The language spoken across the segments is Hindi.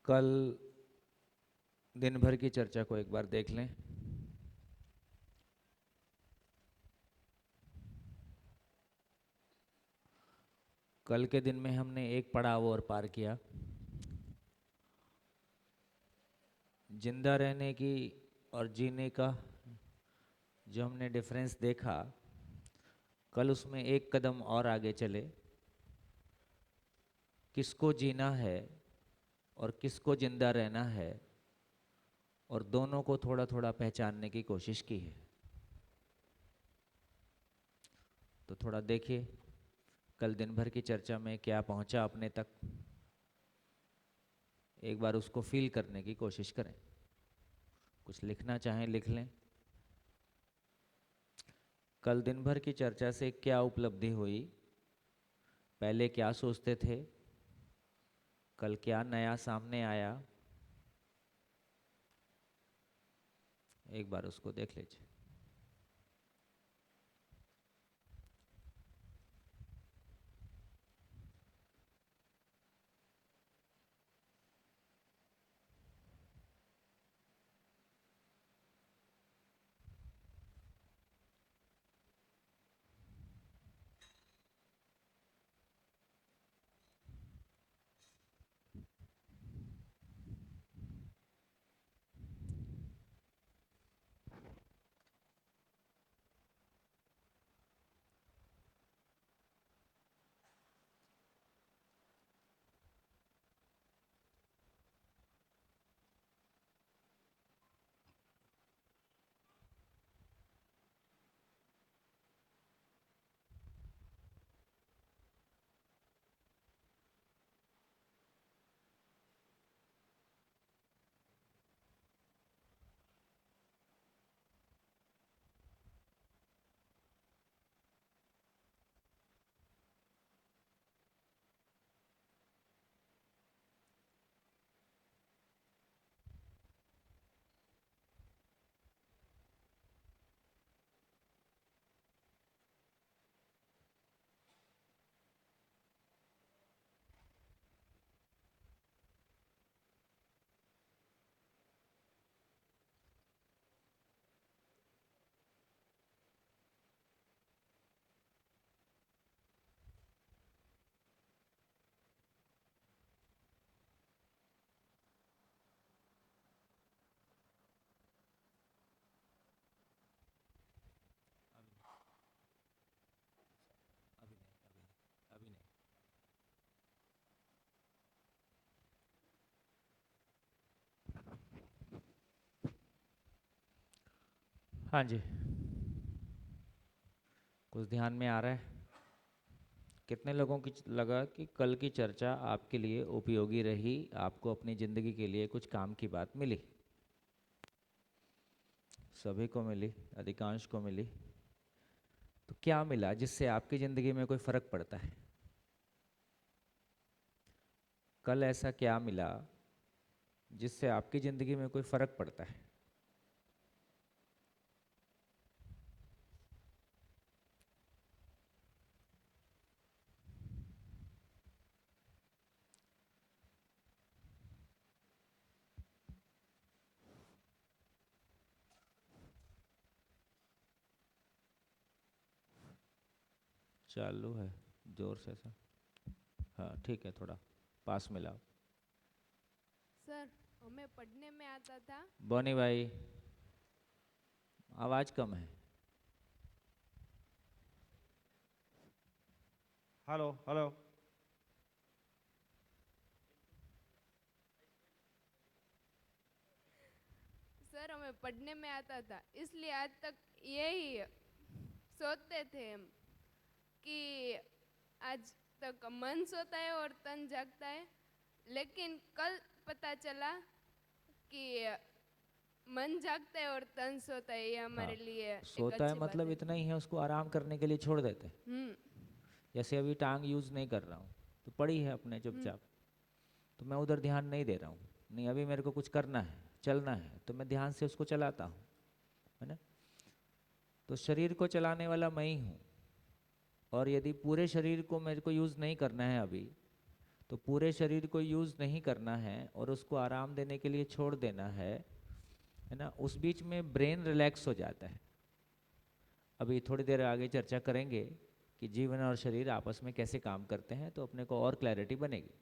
कल दिन भर की चर्चा को एक बार देख लें। कल के दिन में हमने एक पड़ाव और पार किया। जिंदा रहने की और जीने का जो हमने डिफरेंस देखा, कल उसमें एक कदम और आगे चले। किसको जीना है और किसको जिंदा रहना है, और दोनों को थोड़ा थोड़ा पहचानने की कोशिश की है। तो थोड़ा देखिए कल दिन भर की चर्चा में क्या पहुंचा अपने तक, एक बार उसको फील करने की कोशिश करें। कुछ लिखना चाहें लिख लें। कल दिन भर की चर्चा से क्या उपलब्धि हुई, पहले क्या सोचते थे, कल क्या नया सामने आया, एक बार उसको देख लीजिए। अभी नहीं, अभी नहीं, अभी नहीं। हाँ जी, कुछ ध्यान में आ रहा है? कितने लोगों की लगा कि कल की चर्चा आपके लिए उपयोगी रही, आपको अपनी ज़िंदगी के लिए कुछ काम की बात मिली? सभी को मिली, अधिकांश को मिली। तो क्या मिला जिससे आपकी ज़िंदगी में कोई फ़र्क पड़ता है? कल ऐसा क्या मिला जिससे आपकी ज़िंदगी में कोई फ़र्क पड़ता है? चालू है, जोर से सर। हाँ ठीक है, थोड़ा पास में लाओ। सर, हमें पढ़ने में आता था। बोनी भाई, आवाज़ कम है। Hello hello. सर, हमें पढ़ने में आता था, इसलिए आज तक यही सोचते थे हम कि आज तक मन सोता है और तन जागता है। लेकिन कल पता चला कि मन जागता है और तन सोता है, ये हाँ, हमारे लिए एक सोता है अच्छी बात मतलब है। इतना ही है, उसको आराम करने के लिए छोड़ देते हैं। हम्म। जैसे अभी टांग यूज़ नहीं कर रहा हूँ तो पड़ी है अपने हम्म। चुपचाप, तो मैं उधर ध्यान नहीं दे रहा हूँ। नहीं, अभी मेरे को कुछ करना है, चलना है, तो मैं ध्यान से उसको चलाता हूँ, है ना? तो शरीर को चलाने वाला मैं ही हूँ। और यदि पूरे शरीर को मेरे को यूज़ नहीं करना है अभी, तो पूरे शरीर को यूज़ नहीं करना है और उसको आराम देने के लिए छोड़ देना है ना। उस बीच में ब्रेन रिलैक्स हो जाता है। अभी थोड़ी देर आगे चर्चा करेंगे कि जीवन और शरीर आपस में कैसे काम करते हैं, तो अपने को और क्लैरिटी बनेगी।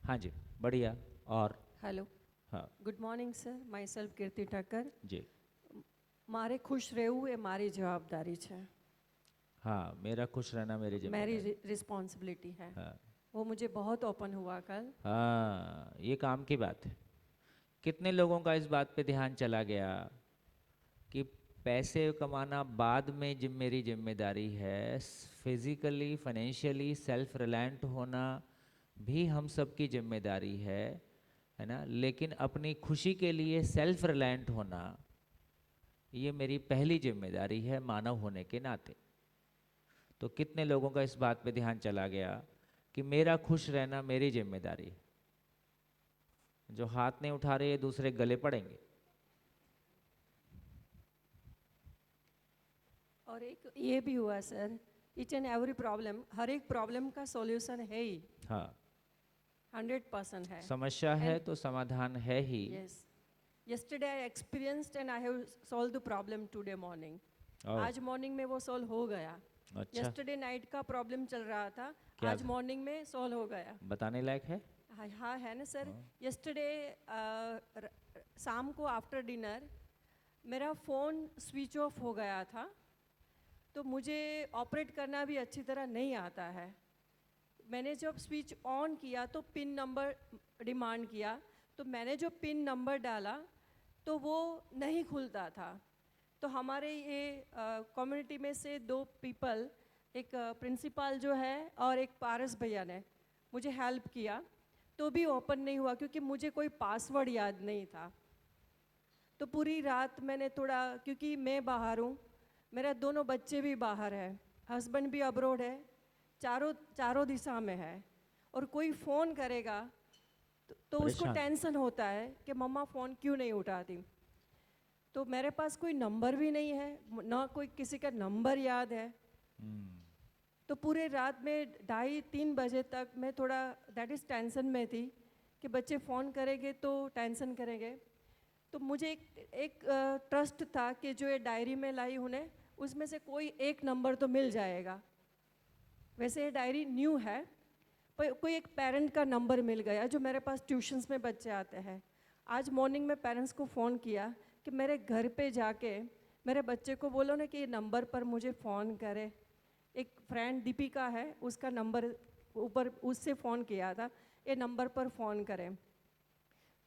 हाँ जी, बढ़िया। और हेलो, हाँ good morning sir, my self Kirti Thakkar. जी, મારે ખુશ રહેવું એ મારી જવાબદારી છે, हाँ मेरा खुश रहना मेरी मेरी जिम्मेदारी। रिस्पॉन्सिबिलिटी है. हाँ वो मुझे बहुत ओपन हुआ कल. हाँ, ये काम की बात है। कितने लोगों का इस बात पे ध्यान चला गया कि पैसे कमाना बाद में मेरी जिम्मेदारी है, फिजिकली फाइनेंशियली सेल्फ रिलायंट होना भी हम सबकी जिम्मेदारी है ना। लेकिन अपनी खुशी के लिए सेल्फ रिलायंट होना ये मेरी पहली जिम्मेदारी है मानव होने के नाते। तो कितने लोगों का इस बात पे ध्यान चला गया कि मेरा खुश रहना मेरी जिम्मेदारी है। जो हाथ नहीं उठा रहे दूसरे गले पड़ेंगे। और एक ये भी हुआ sir, each and every problem, हर एक प्रॉब्लम का सॉल्यूशन है ही, हाँ 100% है. समस्या है तो समाधान है ही। Yes, yesterday I experienced and I have solved the problem today morning. आज मॉर्निंग में वो सॉल्व हो गया. अच्छा, yesterday नाइट का प्रॉब्लम चल रहा था, क्या आज था? मॉर्निंग में सॉल्व हो गया. बताने लायक है। हाँ हाँ है ना सर. yesterday शाम को आफ्टर डिनर मेरा फ़ोन स्विच ऑफ हो गया था, तो मुझे ऑपरेट करना भी अच्छी तरह नहीं आता है. मैंने जब स्विच ऑन किया तो पिन नंबर डिमांड किया, तो मैंने जो पिन नंबर डाला तो वो नहीं खुलता था. तो हमारे ये कम्युनिटी में से 2 पीपल, एक प्रिंसिपल जो है और एक पारस भैया ने मुझे हेल्प किया, तो भी ओपन नहीं हुआ क्योंकि मुझे कोई पासवर्ड याद नहीं था. तो पूरी रात मैंने थोड़ा, क्योंकि मैं बाहर हूँ, मेरा दोनों बच्चे भी बाहर है, हस्बैंड भी अब्रोड है, चारों दिशा में है, और कोई फ़ोन करेगा तो उसको परेशान। टेंशन होता है कि मम्मा फ़ोन क्यों नहीं उठाती. तो मेरे पास कोई नंबर भी नहीं है, ना कोई किसी का नंबर याद है. तो पूरे रात में 2:30-3 बजे तक मैं थोड़ा दैट इज़ टेंशन में थी कि बच्चे फ़ोन करेंगे तो टेंशन करेंगे. तो मुझे एक ट्रस्ट था कि जो ये डायरी में लाई उन्हें, उसमें से कोई एक नंबर तो मिल जाएगा. वैसे ये डायरी न्यू है, पर कोई एक पेरेंट का नंबर मिल गया जो मेरे पास ट्यूशन्स में बच्चे आते हैं. आज मॉर्निंग में पेरेंट्स को फ़ोन किया कि मेरे घर पे जाके मेरे बच्चे को बोलो ना कि ये नंबर पर मुझे फ़ोन करे. एक फ्रेंड दीपिका है, उसका नंबर ऊपर उससे फ़ोन किया था, ये नंबर पर फ़ोन करें.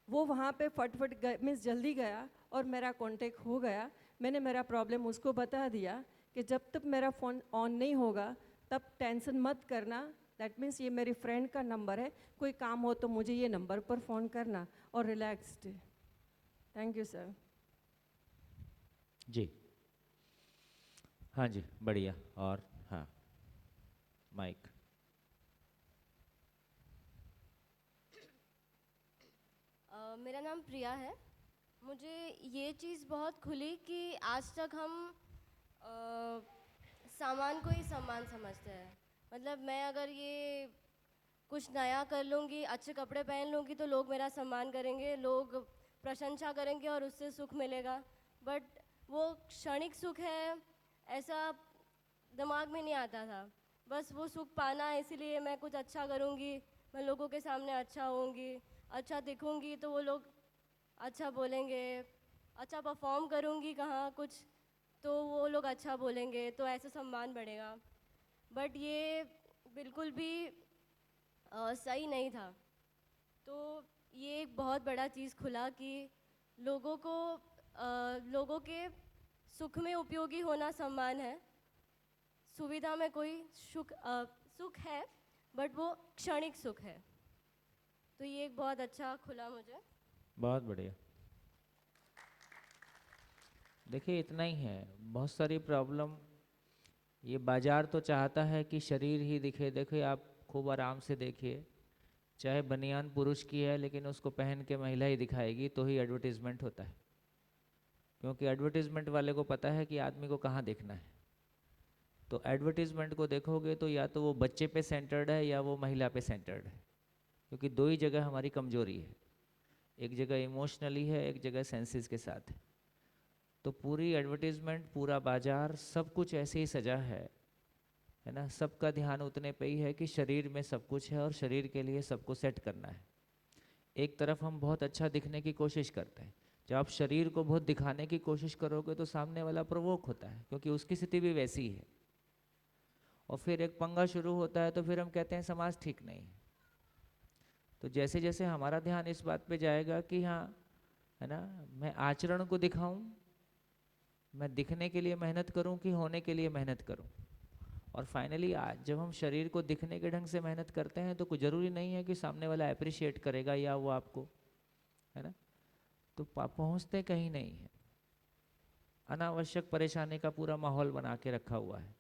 वो वहाँ पे फटफट मीन्स जल्दी गया और मेरा कांटेक्ट हो गया. मैंने मेरा प्रॉब्लम उसको बता दिया कि जब तक मेरा फ़ोन ऑन नहीं होगा तब टेंशन मत करना. दैट मीन्स ये मेरी फ्रेंड का नंबर है, कोई काम हो तो मुझे ये नंबर पर फ़ोन करना, और रिलैक्स्ड. Thank you sir. जी हाँ जी, बढ़िया। और हाँ माइक। मेरा नाम प्रिया है. मुझे ये चीज़ बहुत खुली कि आज तक हम सामान को ही सामान समझते हैं. मतलब मैं अगर ये कुछ नया कर लूँगी, अच्छे कपड़े पहन लूँगी तो लोग मेरा सम्मान करेंगे, लोग प्रशंसा करेंगे और उससे सुख मिलेगा. बट वो क्षणिक सुख है, ऐसा दिमाग में नहीं आता था. बस वो सुख पाना है, इसीलिए मैं कुछ अच्छा करूँगी, मैं लोगों के सामने अच्छा होऊंगी, अच्छा दिखूँगी तो वो लोग अच्छा बोलेंगे, अच्छा परफॉर्म करूँगी कहाँ कुछ तो वो लोग अच्छा बोलेंगे, तो ऐसे सम्मान बढ़ेगा. बट ये बिल्कुल भी सही नहीं था. तो ये एक बहुत बड़ा चीज़ खुला कि लोगों को लोगों के सुख में उपयोगी होना सम्मान है. सुविधा में कोई सुख है बट वो क्षणिक सुख है. तो ये एक बहुत अच्छा खुला मुझे. बहुत बढ़िया। देखिए इतना ही है, बहुत सारी प्रॉब्लम, ये बाजार तो चाहता है कि शरीर ही दिखे. देखिए आप खूब आराम से देखिए, चाहे बनियान पुरुष की है लेकिन उसको पहन के महिला ही दिखाएगी तो ही एडवर्टीजमेंट होता है. क्योंकि एडवर्टीजमेंट वाले को पता है कि आदमी को कहाँ देखना है. तो एडवर्टीजमेंट को देखोगे तो या तो वो बच्चे पे सेंटर्ड है या वो महिला पे सेंटर्ड है. क्योंकि दो ही जगह हमारी कमजोरी है, एक जगह इमोशनली है, एक जगह सेंसेस के साथ है। तो पूरी एडवर्टीजमेंट, पूरा बाजार, सब कुछ ऐसे ही सजा है ना। सबका ध्यान उतने पे ही है कि शरीर में सब कुछ है और शरीर के लिए सबको सेट करना है। एक तरफ हम बहुत अच्छा दिखने की कोशिश करते हैं, जब आप शरीर को बहुत दिखाने की कोशिश करोगे तो सामने वाला प्रवोक होता है, क्योंकि उसकी स्थिति भी वैसी है। और फिर एक पंगा शुरू होता है, तो फिर हम कहते हैं समाज ठीक नहीं है। तो जैसे जैसे हमारा ध्यान इस बात पे जाएगा कि हाँ, है ना, मैं आचरण को दिखाऊं, मैं दिखने के लिए मेहनत करूं कि होने के लिए मेहनत करूं। और फाइनली आज जब हम शरीर को दिखने के ढंग से मेहनत करते हैं तो कोई ज़रूरी नहीं है कि सामने वाला अप्रिशिएट करेगा या वो आपको, है ना, तो पहुंचते कहीं नहीं है। अनावश्यक परेशानी का पूरा माहौल बना के रखा हुआ है।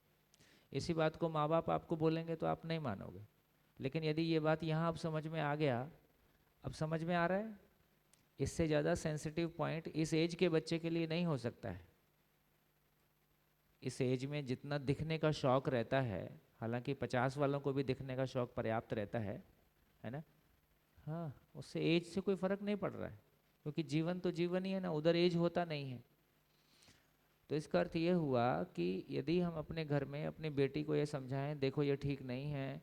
इसी बात को माँ बाप आपको बोलेंगे तो आप नहीं मानोगे, लेकिन यदि ये बात यहाँ अब समझ में आ गया, अब समझ में आ रहा है, इससे ज़्यादा सेंसिटिव पॉइंट इस एज के बच्चे के लिए नहीं हो सकता है। इस एज में जितना दिखने का शौक रहता है, हालांकि 50 वालों को भी दिखने का शौक पर्याप्त रहता है ना, हाँ, उससे एज से कोई फर्क नहीं पड़ रहा है, क्योंकि जीवन तो जीवन ही है ना, उधर एज होता नहीं है। तो इसका अर्थ ये हुआ कि यदि हम अपने घर में अपनी बेटी को ये समझाएं, देखो ये ठीक नहीं है,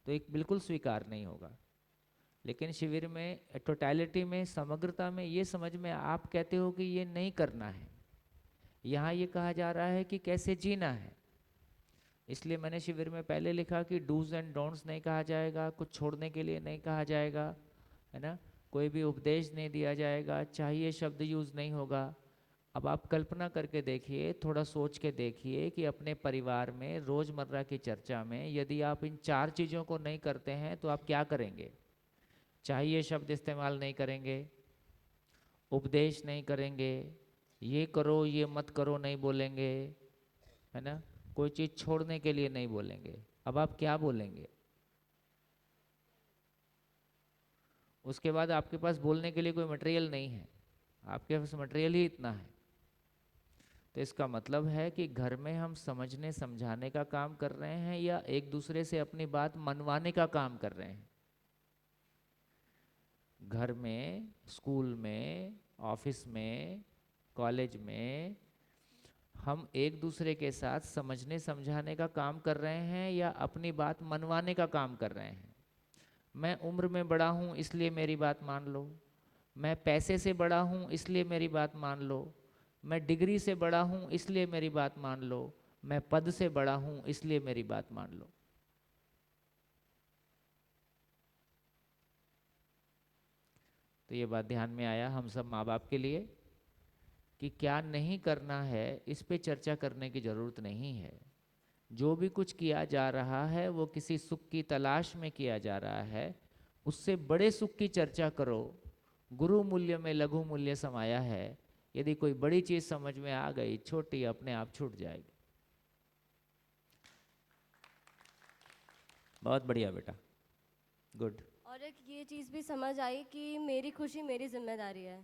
तो एक बिल्कुल स्वीकार नहीं होगा। लेकिन शिविर में, टोटलिटी में, समग्रता में ये समझ में आप कहते हो कि ये नहीं करना है, यहाँ ये कहा जा रहा है कि कैसे जीना है। इसलिए मैंने शिविर में पहले लिखा कि डूज एंड डोंट्स नहीं कहा जाएगा, कुछ छोड़ने के लिए नहीं कहा जाएगा, है ना, कोई भी उपदेश नहीं दिया जाएगा, चाहिए शब्द यूज़ नहीं होगा। अब आप कल्पना करके देखिए, थोड़ा सोच के देखिए कि अपने परिवार में रोज़मर्रा की चर्चा में यदि आप इन 4 चीज़ों को नहीं करते हैं तो आप क्या करेंगे? चाहिए शब्द इस्तेमाल नहीं करेंगे, उपदेश नहीं करेंगे, ये करो ये मत करो नहीं बोलेंगे, है ना, कोई चीज़ छोड़ने के लिए नहीं बोलेंगे। अब आप क्या बोलेंगे? उसके बाद आपके पास बोलने के लिए कोई मटेरियल नहीं है, आपके पास मटेरियल ही इतना है। तो इसका मतलब है कि घर में हम समझने समझाने का काम कर रहे हैं या एक दूसरे से अपनी बात मनवाने का काम कर रहे हैं। घर में, स्कूल में, ऑफिस में, कॉलेज में हम एक दूसरे के साथ समझने समझाने का काम कर रहे हैं या अपनी बात मनवाने का काम कर रहे हैं। मैं उम्र में बड़ा हूँ इसलिए मेरी बात मान लो, मैं पैसे से बड़ा हूँ इसलिए मेरी बात मान लो, मैं डिग्री से बड़ा हूँ इसलिए मेरी बात मान लो, मैं पद से बड़ा हूँ इसलिए मेरी बात मान लो। तो ये बात ध्यान में आया हम सब माँ बाप के लिए कि क्या नहीं करना है, इस पे चर्चा करने की ज़रूरत नहीं है। जो भी कुछ किया जा रहा है वो किसी सुख की तलाश में किया जा रहा है, उससे बड़े सुख की चर्चा करो। गुरु मूल्य में लघु मूल्य समाया है। यदि कोई बड़ी चीज़ समझ में आ गई, छोटी अपने आप छूट जाएगी। बहुत बढ़िया बेटा, गुड। और एक ये चीज़ भी समझ आई कि मेरी खुशी मेरी जिम्मेदारी है,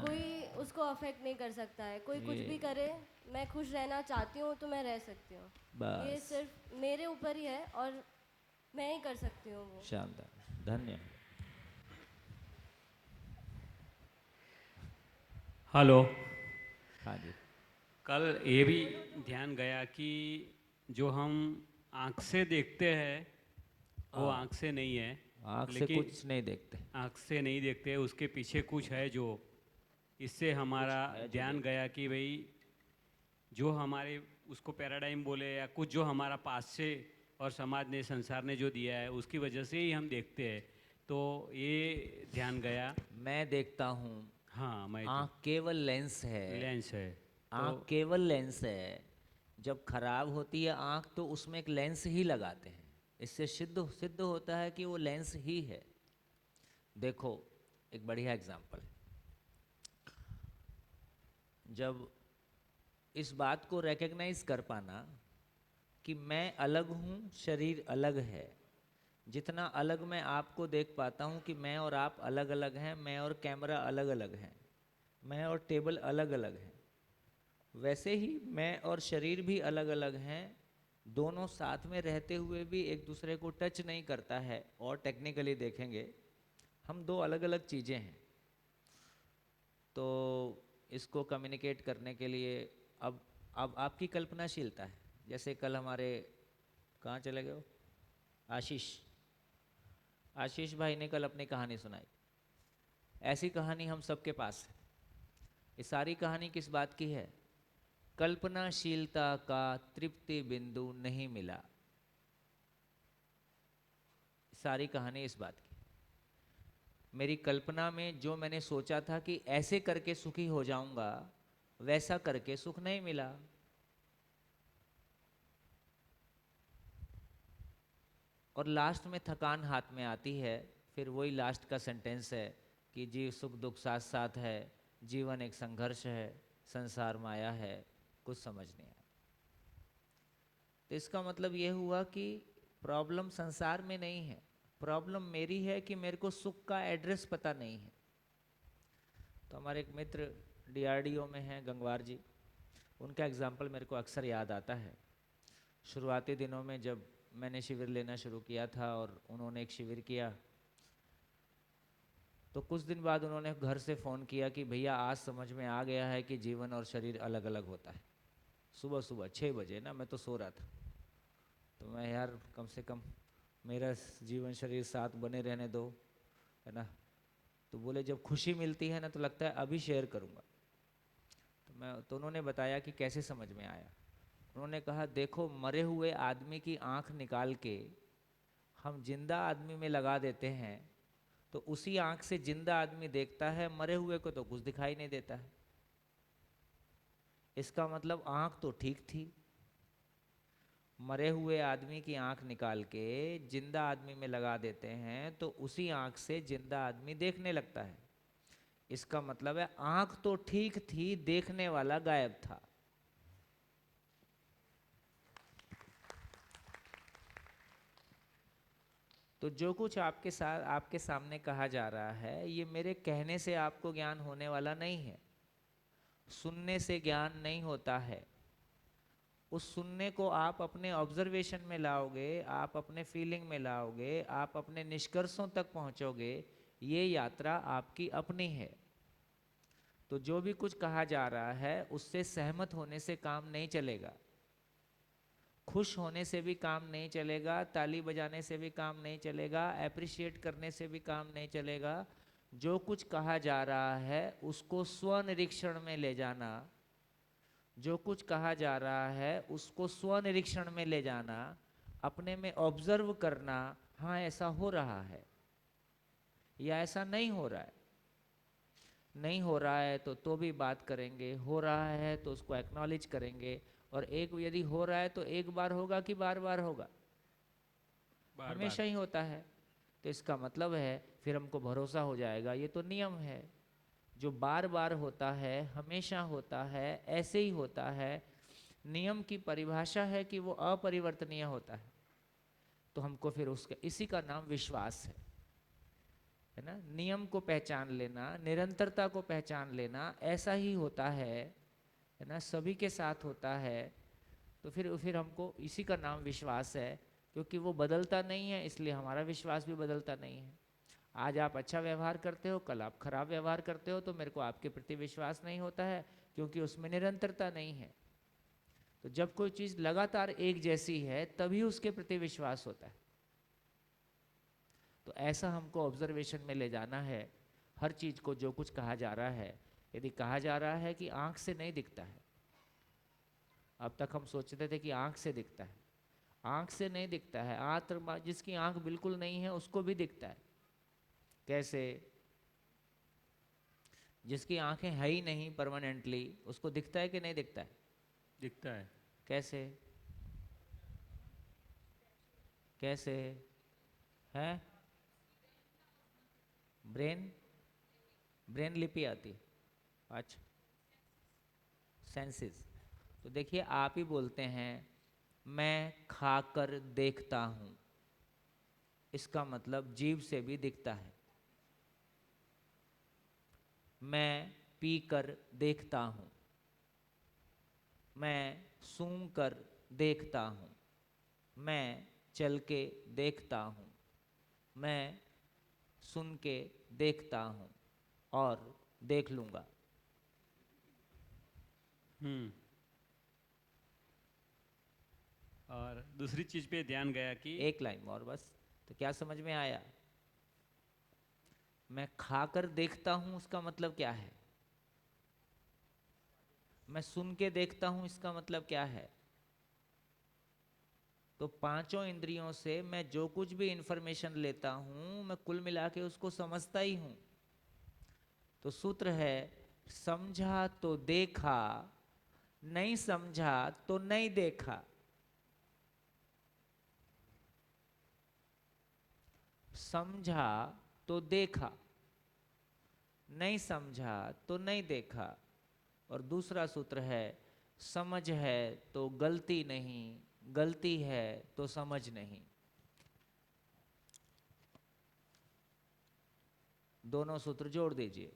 कोई उसको अफेक्ट नहीं कर सकता है। कोई कुछ भी करे, मैं खुश रहना चाहती हूँ तो मैं रह सकती हूँ। ये सिर्फ मेरे ऊपर ही है और मैं ही कर सकती हूँ वो। शानदार, धन्यवाद। हेलो। हाँ जी। कल ये भी ध्यान गया कि जो हम आँख से देखते हैं वो आँख से नहीं है, आँख से लेकिन कुछ नहीं देखते, आँख से नहीं देखते, उसके पीछे कुछ है। जो इससे हमारा ध्यान गया कि भाई जो हमारे उसको पैराडाइम बोले या कुछ जो हमारा पास से और समाज ने, संसार ने जो दिया है उसकी वजह से ही हम देखते हैं। तो ये ध्यान गया। मैं देखता हूँ, हाँ, मैं आँख केवल लेंस है, लेंस है। आँख केवल लेंस है। जब खराब होती है आँख तो उसमें एक लेंस ही लगाते हैं, इससे सिद्ध होता है कि वो लेंस ही है। देखो एक बढ़िया एग्जाम्पल, जब इस बात को रिकग्नाइज कर पाना कि मैं अलग हूँ, शरीर अलग है, जितना अलग मैं आपको देख पाता हूँ कि मैं और आप अलग अलग हैं, मैं और कैमरा अलग अलग हैं, मैं और टेबल अलग अलग हैं, वैसे ही मैं और शरीर भी अलग अलग हैं। दोनों साथ में रहते हुए भी एक दूसरे को टच नहीं करता है। और टेक्निकली देखेंगे हम दो अलग अलग चीज़ें हैं। तो इसको कम्युनिकेट करने के लिए अब आपकी कल्पनाशीलता है। जैसे कल हमारे, कहाँ चले गए हो, आशीष भाई ने कल अपनी कहानी सुनाई। ऐसी कहानी हम सबके पास है। ये सारी कहानी किस बात की है? कल्पनाशीलता का तृप्ति बिंदु नहीं मिला। सारी कहानी इस बात की। मेरी कल्पना में जो मैंने सोचा था कि ऐसे करके सुखी हो जाऊंगा, वैसा करके सुख नहीं मिला। और लास्ट में थकान हाथ में आती है। फिर वही लास्ट का सेंटेंस है कि जी सुख दुख साथ साथ है, जीवन एक संघर्ष है, संसार माया है, कुछ समझ नहीं आया। तो इसका मतलब ये हुआ कि प्रॉब्लम संसार में नहीं है, प्रॉब्लम मेरी है कि मेरे को सुख का एड्रेस पता नहीं है। तो हमारे एक मित्र DRDO में हैं, गंगवार जी, उनका एग्जाम्पल मेरे को अक्सर याद आता है। शुरुआती दिनों में जब मैंने शिविर लेना शुरू किया था और उन्होंने एक शिविर किया, तो कुछ दिन बाद उन्होंने घर से फ़ोन किया कि भैया आज समझ में आ गया है कि जीवन और शरीर अलग अलग होता है। सुबह सुबह 6 बजे ना, मैं तो सो रहा था। तो मैं यार कम से कम मेरा जीवन शरीर साथ बने रहने दो, है ना। तो बोले जब खुशी मिलती है ना तो लगता है अभी शेयर करूँगा। तो उन्होंने बताया कि कैसे समझ में आया। उन्होंने कहा देखो, मरे हुए आदमी की आँख निकाल के हम जिंदा आदमी में लगा देते हैं, तो उसी आँख से जिंदा आदमी देखता है, मरे हुए को तो कुछ दिखाई नहीं देता है। इसका मतलब आँख तो ठीक थी। मरे हुए आदमी की आँख निकाल के जिंदा आदमी में लगा देते हैं तो उसी आँख से जिंदा आदमी देखने लगता है। इसका मतलब है आँख तो ठीक थी, देखने वाला गायब था। तो जो कुछ आपके सामने कहा जा रहा है, ये मेरे कहने से आपको ज्ञान होने वाला नहीं है। सुनने से ज्ञान नहीं होता है। उस सुनने को आप अपने ऑब्जर्वेशन में लाओगे, आप अपने फीलिंग में लाओगे, आप अपने निष्कर्षों तक पहुंचोगे। ये यात्रा आपकी अपनी है। तो जो भी कुछ कहा जा रहा है उससे सहमत होने से काम नहीं चलेगा, खुश होने से भी काम नहीं चलेगा, ताली बजाने से भी काम नहीं चलेगा, एप्रिशिएट करने से भी काम नहीं चलेगा। जो कुछ कहा जा रहा है उसको स्वनिरीक्षण में ले जाना, जो कुछ कहा जा रहा है उसको स्वनिरीक्षण में ले जाना, अपने में ऑब्जर्व करना। हाँ ऐसा हो रहा है या ऐसा नहीं हो रहा है। नहीं हो रहा है तो भी बात करेंगे, हो रहा है तो उसको एक्नॉलेज करेंगे। और एक यदि हो रहा है तो एक बार होगा कि बार बार होगा? हमेशा ही होता है। तो इसका मतलब है फिर हमको भरोसा हो जाएगा, ये तो नियम है। जो बार बार होता है, हमेशा होता है, ऐसे ही होता है। नियम की परिभाषा है कि वो अपरिवर्तनीय होता है। तो हमको फिर उसका, इसी का नाम विश्वास है ना। नियम को पहचान लेना, निरंतरता को पहचान लेना, ऐसा ही होता है ना, सभी के साथ होता है। तो फिर हमको इसी का नाम विश्वास है, क्योंकि वो बदलता नहीं है, इसलिए हमारा विश्वास भी बदलता नहीं है। आज आप अच्छा व्यवहार करते हो, कल आप खराब व्यवहार करते हो, तो मेरे को आपके प्रति विश्वास नहीं होता है, क्योंकि उसमें निरंतरता नहीं है। तो जब कोई चीज़ लगातार एक जैसी है तभी उसके प्रति विश्वास होता है। तो ऐसा हमको ऑब्जर्वेशन में ले जाना है हर चीज़ को। जो कुछ कहा जा रहा है, यदि कहा जा रहा है कि आँख से नहीं दिखता है, अब तक हम सोचते थे कि आँख से दिखता है, आँख से नहीं दिखता है। जिसकी आँख बिल्कुल नहीं है उसको भी दिखता है। कैसे? जिसकी आंखें है ही नहीं परमानेंटली, उसको दिखता है कि नहीं दिखता है? दिखता है। कैसे? कैसे है? ब्रेन लिपि आती है। अच्छा, सेंसेस। तो देखिए आप ही बोलते हैं मैं खाकर देखता हूं, इसका मतलब जीभ से भी दिखता है। मैं पीकर देखता हूं, मैं सूंघ कर देखता हूं, मैं चल के देखता हूं, मैं सुन के देखता हूँ और देख लूँगा। और दूसरी चीज पे ध्यान गया कि एक लाइन और बस। तो क्या समझ में आया? मैं खाकर देखता हूँ उसका मतलब क्या है? मैं सुन के देखता हूँ इसका मतलब क्या है? तो पांचों इंद्रियों से मैं जो कुछ भी इंफॉर्मेशन लेता हूं मैं कुल मिला के उसको समझता ही हूं। तो सूत्र है, समझा तो देखा, नहीं समझा तो नहीं देखा। समझा तो देखा, नहीं समझा तो नहीं देखा। और दूसरा सूत्र है, समझ है तो गलती नहीं, गलती है तो समझ नहीं। दोनों सूत्र जोड़ दीजिए।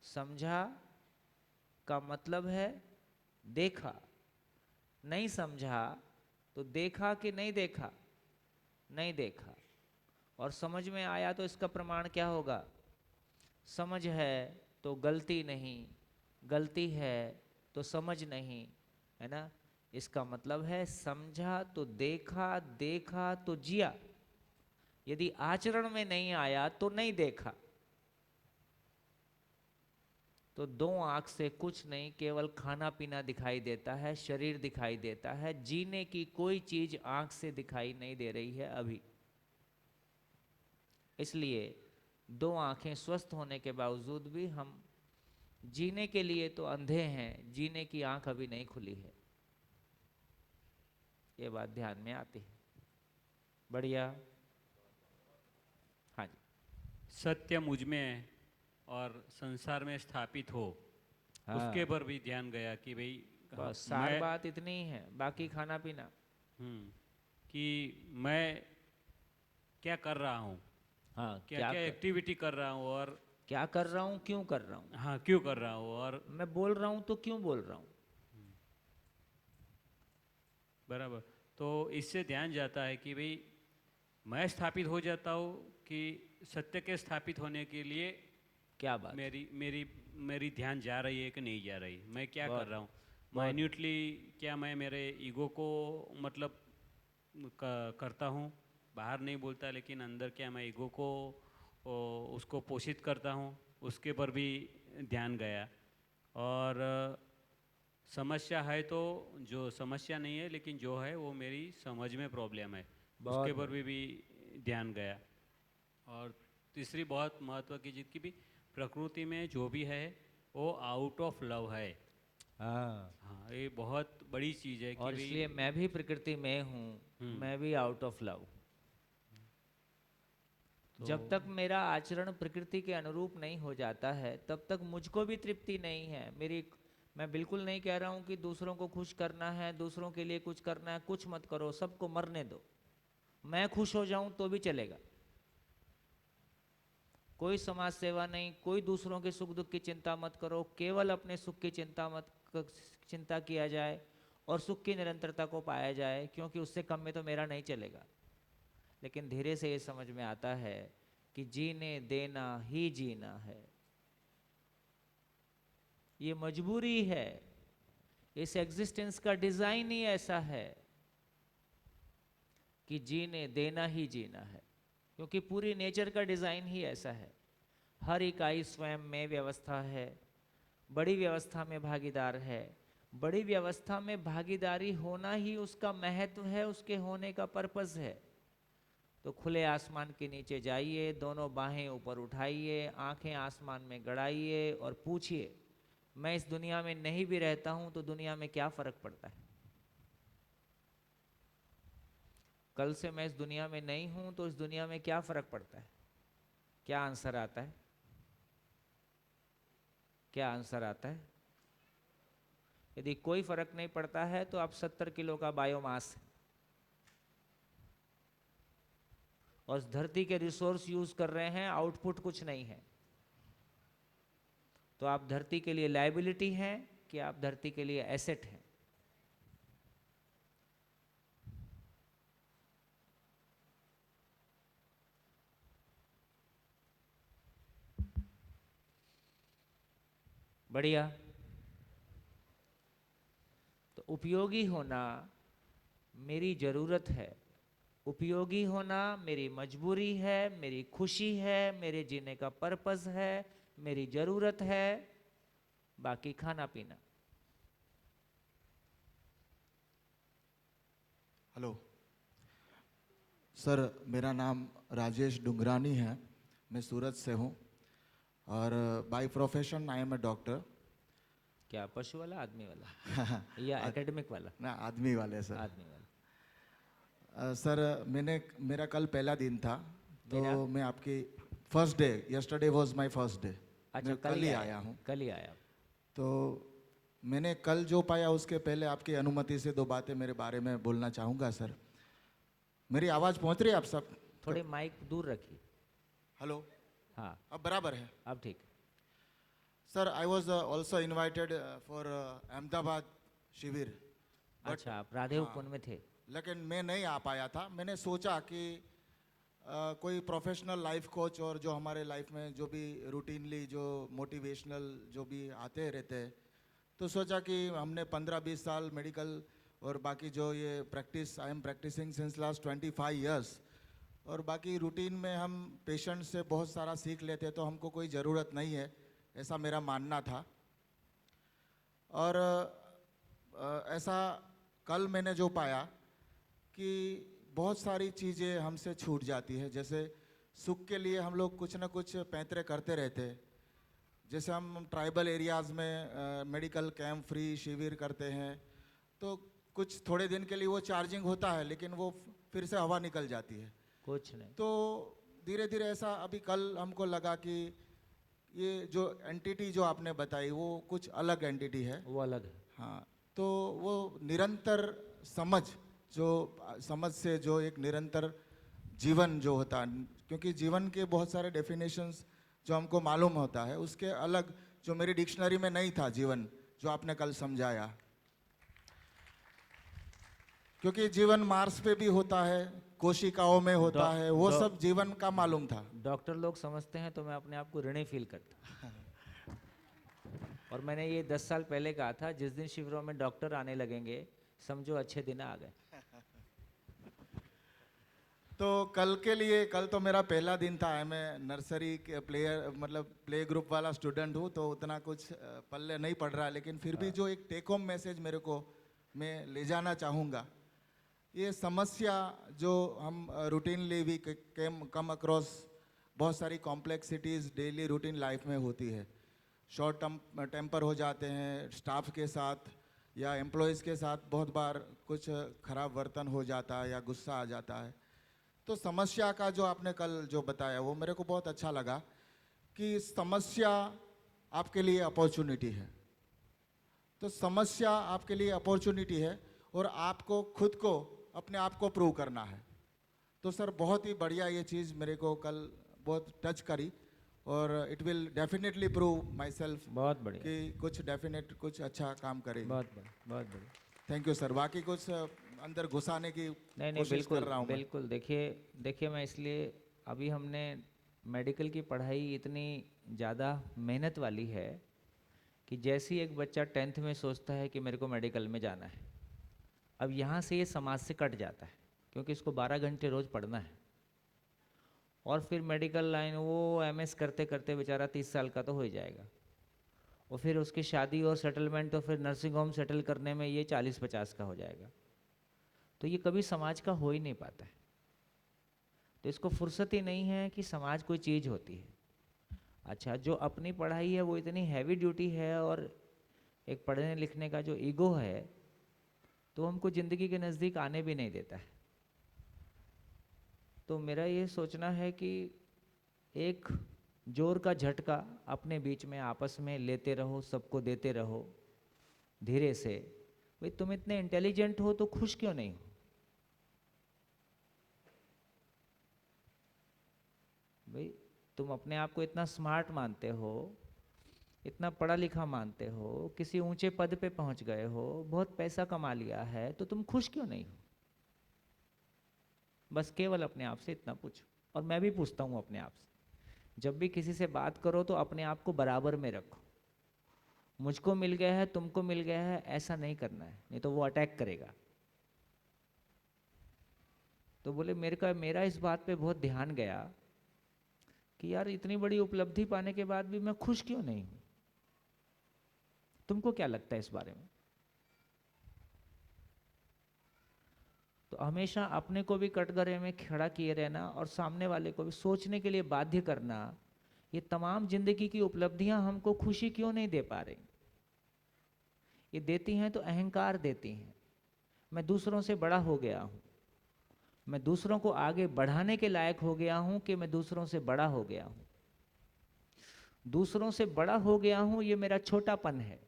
समझा का मतलब है देखा, नहीं समझा तो देखा कि नहीं देखा? नहीं देखा। और समझ में आया तो इसका प्रमाण क्या होगा? समझ है तो गलती नहीं, गलती है तो समझ नहीं, है ना? इसका मतलब है समझा तो देखा, देखा तो जिया। यदि आचरण में नहीं आया तो नहीं देखा। तो दो आंख से कुछ नहीं, केवल खाना पीना दिखाई देता है, शरीर दिखाई देता है। जीने की कोई चीज आंख से दिखाई नहीं दे रही है अभी। इसलिए दो आंखें स्वस्थ होने के बावजूद भी हम जीने के लिए तो अंधे हैं, जीने की आंख अभी नहीं खुली है। ये बात ध्यान में आती है। बढ़िया। हाँ जी। सत्य मुझ में और संसार में स्थापित हो, हाँ, उसके पर भी ध्यान गया कि भाई बस सार मैं बात इतनी ही है, बाकी खाना पीना। कि मैं क्या कर रहा हूँ, हाँ, क्या क्या एक्टिविटी कर रहा हूँ, और क्या कर रहा हूँ, क्यों कर रहा हूँ, हाँ क्यों कर रहा हूँ, और मैं बोल रहा हूँ तो क्यों बोल रहा हूँ। बराबर। तो इससे ध्यान जाता है कि भाई मैं स्थापित हो जाता हूँ कि सत्य के स्थापित होने के लिए क्या बात। मेरी मेरी मेरी ध्यान जा रही है कि नहीं जा रही, मैं क्या कर रहा हूँ बहुत। माइन्यूटली। क्या मैं मेरे ईगो को मतलब करता हूँ, बाहर नहीं बोलता, लेकिन अंदर क्या मैं ईगो को उसको पोषित करता हूँ, उसके पर भी ध्यान गया। और समस्या है तो जो समस्या नहीं है, लेकिन जो है वो मेरी समझ में प्रॉब्लम है, उसके बहुत पर भी ध्यान गया। और तीसरी बहुत महत्व की चीज़ की भी, प्रकृति में जो भी है वो आउट ऑफ लव है। हाँ, हाँ, ये बहुत बड़ी चीज़ है कि और भाई इसलिए मैं भी प्रकृति में हूँ, मैं भी आउट ऑफ लव। तो जब तक मेरा आचरण प्रकृति के अनुरूप नहीं हो जाता है तब तक मुझको भी तृप्ति नहीं है मेरी। मैं बिल्कुल नहीं कह रहा हूँ कि दूसरों को खुश करना है, दूसरों के लिए कुछ करना है, कुछ मत करो, सबको मरने दो। मैं खुश हो जाऊं तो भी चलेगा। कोई समाज सेवा नहीं, कोई दूसरों के सुख दुख की चिंता मत करो, केवल अपने सुख की चिंता किया जाए और सुख की निरंतरता को पाया जाए, क्योंकि उससे कम में तो मेरा नहीं चलेगा। लेकिन धीरे से ये समझ में आता है कि जीने देना ही जीना है, ये मजबूरी है, इस एग्जिस्टेंस का डिजाइन ही ऐसा है कि जीने देना ही जीना है, क्योंकि पूरी नेचर का डिजाइन ही ऐसा है। हर इकाई स्वयं में व्यवस्था है, बड़ी व्यवस्था में भागीदार है। बड़ी व्यवस्था में भागीदारी होना ही उसका महत्व है, उसके होने का पर्पस है। तो खुले आसमान के नीचे जाइए, दोनों बाहें ऊपर उठाइए, आंखें आसमान में गड़ाइए और पूछिए, मैं इस दुनिया में नहीं भी रहता हूं तो दुनिया में क्या फर्क पड़ता है? कल से मैं इस दुनिया में नहीं हूं तो इस दुनिया में क्या फर्क पड़ता है? क्या आंसर आता है? क्या आंसर आता है? यदि कोई फर्क नहीं पड़ता है तो आप 70 किलो का बायोमास है और उस धरती के रिसोर्स यूज कर रहे हैं, आउटपुट कुछ नहीं है। तो आप धरती के लिए लायबिलिटी हैं कि आप धरती के लिए एसेट हैं? बढ़िया। तो उपयोगी होना मेरी ज़रूरत है, उपयोगी होना मेरी मजबूरी है, मेरी खुशी है, मेरे जीने का पर्पस है, मेरी ज़रूरत है, बाकी खाना पीना। हेलो सर, मेरा नाम राजेश डुंगरानी है, मैं सूरत से हूँ और by profession I am a doctor. क्या पशु वाला, आदमी वाला या एकेडमिक वाला? ना, आदमी वाले सर। आदमी वाला। सर मेरा कल पहला दिन था, मेरा? तो मैं आपकी first day, yesterday was my first day. अच्छा, मैं कल ही आया हूँ। कल ही आया। तो मैंने कल जो पाया उसके पहले आपकी अनुमति से 2 बातें मेरे बारे में बोलना चाहूँगा सर। मेरी आवाज़ पहुँच रही है आप सब? थोड़े माइक दूर रखिए। हेलो, हाँ, अब बराबर है? अब ठीक। Sir, I was also invited for Ahmedabad शिविर। अच्छा, आप राधे उपवन में थे? लेकिन मैं नहीं आ पाया था। मैंने सोचा कि कोई प्रोफेशनल लाइफ कोच और जो हमारे लाइफ में जो भी रूटीनली जो मोटिवेशनल जो भी आते रहते हैं, तो सोचा कि हमने 15-20 साल मेडिकल और बाकी जो ये practice, I am practicing since last 25 years, और बाकी रूटीन में हम पेशेंट से बहुत सारा सीख लेते, तो हमको कोई ज़रूरत नहीं है, ऐसा मेरा मानना था। और ऐसा कल मैंने जो पाया कि बहुत सारी चीज़ें हमसे छूट जाती है। जैसे सुख के लिए हम लोग कुछ ना कुछ पैंतरे करते रहते हैं। जैसे हम ट्राइबल एरियाज़ में मेडिकल कैंप फ्री शिविर करते हैं, तो कुछ थोड़े दिन के लिए वो चार्जिंग होता है, लेकिन वो फिर से हवा निकल जाती है। कुछ नहीं। तो धीरे धीरे ऐसा अभी कल हमको लगा कि ये जो एंटिटी जो आपने बताई वो कुछ अलग एंटिटी है। वो अलग है। हाँ, तो वो निरंतर समझ से जो एक निरंतर जीवन जो होता है, क्योंकि जीवन के बहुत सारे डेफिनेशंस जो हमको मालूम होता है, उसके अलग जो मेरी डिक्शनरी में नहीं था जीवन, जो आपने कल समझाया। क्योंकि जीवन मार्स पे भी होता है, कोशिकाओं में होता है, वो सब जीवन का मालूम था। डॉक्टर लोग समझते हैं तो मैं अपने आप को ऋणी फील करता हूँ। और मैंने ये 10 साल पहले कहा था, जिस दिन शिविरों में डॉक्टर आने लगेंगे समझो अच्छे दिन आ गए। तो कल तो मेरा पहला दिन था। मैं नर्सरी के प्ले ग्रुप वाला स्टूडेंट हूँ, तो उतना कुछ पल्ले नहीं पड़ रहा, लेकिन फिर भी जो एक टेक होम मैसेज मेरे को मैं ले जाना चाहूँगा, ये समस्या जो हम रूटीनली भी कम अक्रॉस, बहुत सारी कॉम्प्लेक्सिटीज़ डेली रूटीन लाइफ में होती है। शॉर्ट टेम्पर हो जाते हैं स्टाफ के साथ या एम्प्लॉयज़ के साथ, बहुत बार कुछ खराब बर्तन हो जाता है या गुस्सा आ जाता है। तो समस्या का जो आपने कल जो बताया वो मेरे को बहुत अच्छा लगा कि समस्या आपके लिए अपॉर्चुनिटी है। तो समस्या आपके लिए अपॉर्चुनिटी है और आपको खुद को अपने आप को प्रूव करना है। तो सर बहुत ही बढ़िया ये चीज़ मेरे को कल बहुत टच करी, और it will definitely prove my self बहुत बढ़िया कि कुछ अच्छा काम करेगी। बहुत बढ़िया, बहुत बढ़िया। Thank you sir. बाकी कुछ अंदर घुसाने की नहीं कोशिश बिल्कुल कर रहा हूँ मैं। बिल्कुल। देखिए मैं इसलिए, अभी हमने मेडिकल की पढ़ाई इतनी ज़्यादा मेहनत वाली है कि जैसे ही एक बच्चा 10th में सोचता है कि मेरे को मेडिकल में जाना है, अब यहाँ से ये समाज से कट जाता है, क्योंकि इसको 12 घंटे रोज़ पढ़ना है। और फिर मेडिकल लाइन वो MS करते करते बेचारा 30 साल का तो हो ही जाएगा, और फिर उसकी शादी और सेटलमेंट, तो फिर नर्सिंग होम सेटल करने में ये 40-50 का हो जाएगा। तो ये कभी समाज का हो ही नहीं पाता है। तो इसको फुर्सत ही नहीं है कि समाज कोई चीज़ होती है। अच्छा, जो अपनी पढ़ाई है वो इतनी हैवी ड्यूटी है, और एक पढ़ने लिखने का जो ईगो है, तो हमको ज़िंदगी के नज़दीक आने भी नहीं देता है। तो मेरा ये सोचना है कि एक जोर का झटका अपने बीच में आपस में लेते रहो, सबको देते रहो धीरे से। भाई तुम इतने इंटेलिजेंट हो तो खुश क्यों नहीं हो? भाई तुम अपने आप को इतना स्मार्ट मानते हो, इतना पढ़ा लिखा मानते हो, किसी ऊंचे पद पे पहुंच गए हो, बहुत पैसा कमा लिया है, तो तुम खुश क्यों नहीं हो? बस केवल अपने आप से इतना पूछो। और मैं भी पूछता हूँ अपने आप से, जब भी किसी से बात करो तो अपने आप को बराबर में रखो। मुझको मिल गया है, तुमको मिल गया है, ऐसा नहीं करना है, नहीं तो वो अटैक करेगा। तो बोले मेरा इस बात पे बहुत ध्यान गया कि यार इतनी बड़ी उपलब्धि पाने के बाद भी मैं खुश क्यों नहीं हूं। तुमको क्या लगता है इस बारे में? तो हमेशा अपने को भी कटघरे में खड़ा किए रहना और सामने वाले को भी सोचने के लिए बाध्य करना, ये तमाम जिंदगी की उपलब्धियां हमको खुशी क्यों नहीं दे पा रही? ये देती हैं तो अहंकार देती हैं। मैं दूसरों से बड़ा हो गया हूं, मैं दूसरों को आगे बढ़ाने के लायक हो गया हूं कि मैं दूसरों से बड़ा हो गया हूं। दूसरों से बड़ा हो गया हूं, ये मेरा छोटापन है।